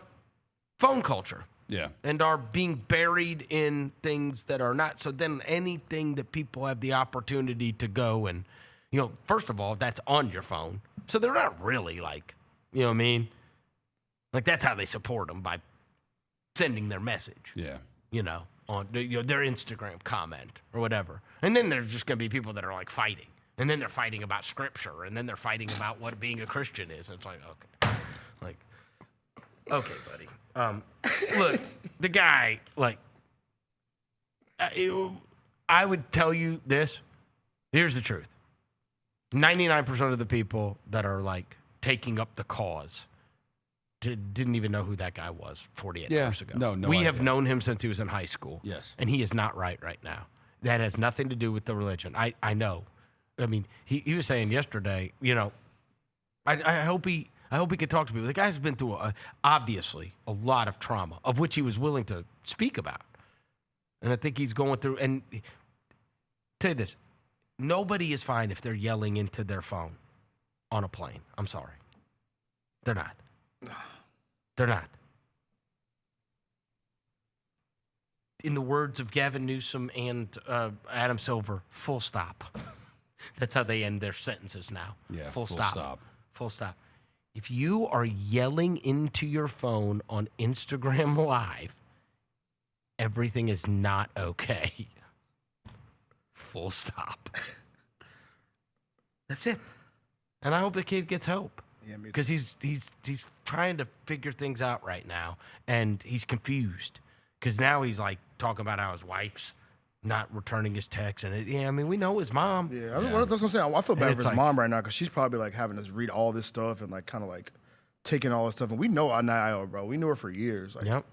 phone culture. Yeah. And are being buried in things that are not. So then anything that people have the opportunity to go and, first of all, that's on your phone. So they're not really like, you know what I mean? Like, that's how they support them, by sending their message. Yeah. On their Instagram comment or whatever. And then there's just going to be people that are like fighting. And then they're fighting about scripture. And then they're fighting about what being a Christian is. And it's like, okay. Like, okay, buddy. Look, the guy, like, I would tell you this. Here's the truth. 99% of the people that are, like, taking up the cause didn't even know who that guy was 48 hours ago. No We idea. have known him since he was in high school. Yes. And he is not right now. That has nothing to do with the religion. I know. I mean, he was saying yesterday, I hope he could talk to people. The guy's been through, obviously, a lot of trauma, of which he was willing to speak about. And I think he's going through, and tell you this, nobody is fine if they're yelling into their phone on a plane. I'm sorry. They're not. They're not. In the words of Gavin Newsom and Adam Silver, full stop. That's how they end their sentences now. Yeah, full stop. Full stop. If you are yelling into your phone on Instagram Live, everything is not okay. Full stop. That's it. And I hope the kid gets help. Yeah, me too. Because he's trying to figure things out right now, and he's confused. Because now he's like talking about how his wife's not returning his texts, and we know his mom. Yeah, that's what I'm saying. I feel bad for his like, mom right now because she's probably like having to read all this stuff and like kind of like taking all this stuff. And we know Anaya, bro. We knew her for years. Like, Yep.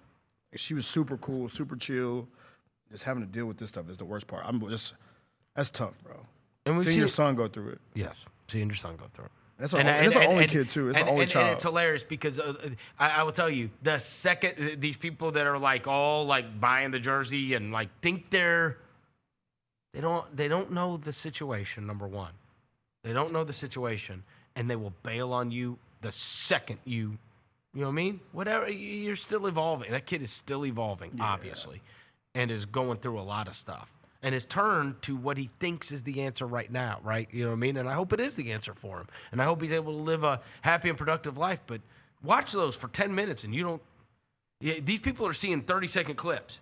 She was super cool, super chill. Just having to deal with this stuff is the worst part. That's tough, bro. And we've Seeing seen your son go through it. Yes, seeing your son go through it. It's an only kid, too. It's an only child. And it's hilarious because I will tell you, the second these people that are like all like buying the jersey and like think they don't know the situation, number one. They don't know the situation, and they will bail on you the second you know what I mean? Whatever, you're still evolving. That kid is still evolving, obviously, and is going through a lot of stuff. And has turned to what he thinks is the answer right now, right? You know what I mean? And I hope it is the answer for him. And I hope he's able to live a happy and productive life. But watch those for 10 minutes, and you don't these people are seeing 30-second clips.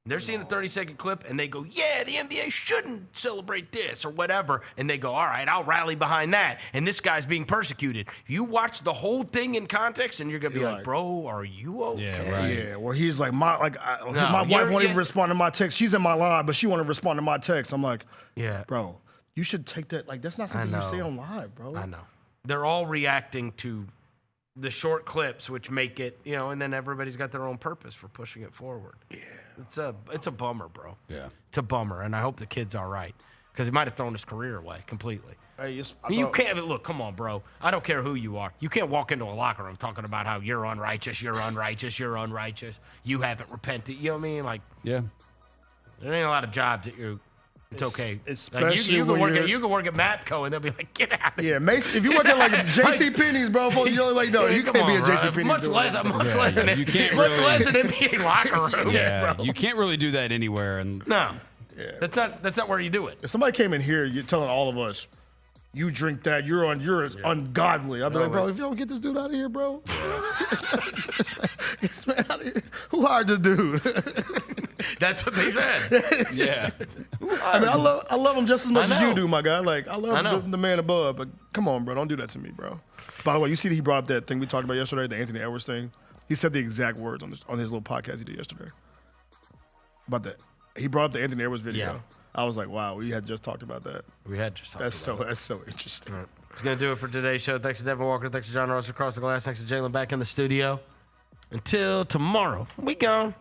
They're seeing the 30-second clip, and they go, yeah, the NBA shouldn't celebrate this or whatever. And they go, all right, I'll rally behind that. And this guy's being persecuted. You watch the whole thing in context, and you're going to be like, bro, are you okay? Yeah, right. Yeah, well, he's like, my wife won't even respond to my text. She's in my line, but she won't respond to my text. I'm like, bro, you should take that. Like, that's not something you say on live, bro. I know. They're all reacting to the short clips, which make it, and then everybody's got their own purpose for pushing it forward. Yeah. It's a bummer, bro. Yeah. It's a bummer, and I hope the kid's all right because he might have thrown his career away completely. Hey, you can't look. Come on, bro. I don't care who you are. You can't walk into a locker room talking about how you're unrighteous, you're unrighteous, you're unrighteous. You haven't repented. You know what I mean? Like, yeah. There ain't a lot of jobs that it's okay. Especially like you can work at Mapco and they'll be like, get out of here. Yeah, Mason, if you work at like JCPenney's, bro, you're like, no, you can't be a JCPenney's. Much less an NBA locker room. Yeah, bro. you can't really do that anywhere. No. Yeah. That's not where you do it. If somebody came in here, you're telling all of us, you drink that, you're ungodly. I'd be like, bro, if you don't get this dude out of here, bro. This man out of here. Who hired this dude? That's what they said. Yeah. I mean, I love him just as much as you do, my guy. Like, I love the man above, but come on, bro. Don't do that to me, bro. By the way, you see that he brought up that thing we talked about yesterday, the Anthony Edwards thing? He said the exact words on his little podcast he did yesterday about that. He brought up the Anthony Edwards video. Yeah. I was like, wow, we had just talked about that. We had just talked about that. That's so interesting. Right. It's going to do it for today's show. Thanks to Devin Walker. Thanks to John Ross across the glass. Thanks to Jaylon back in the studio. Until tomorrow, we gone.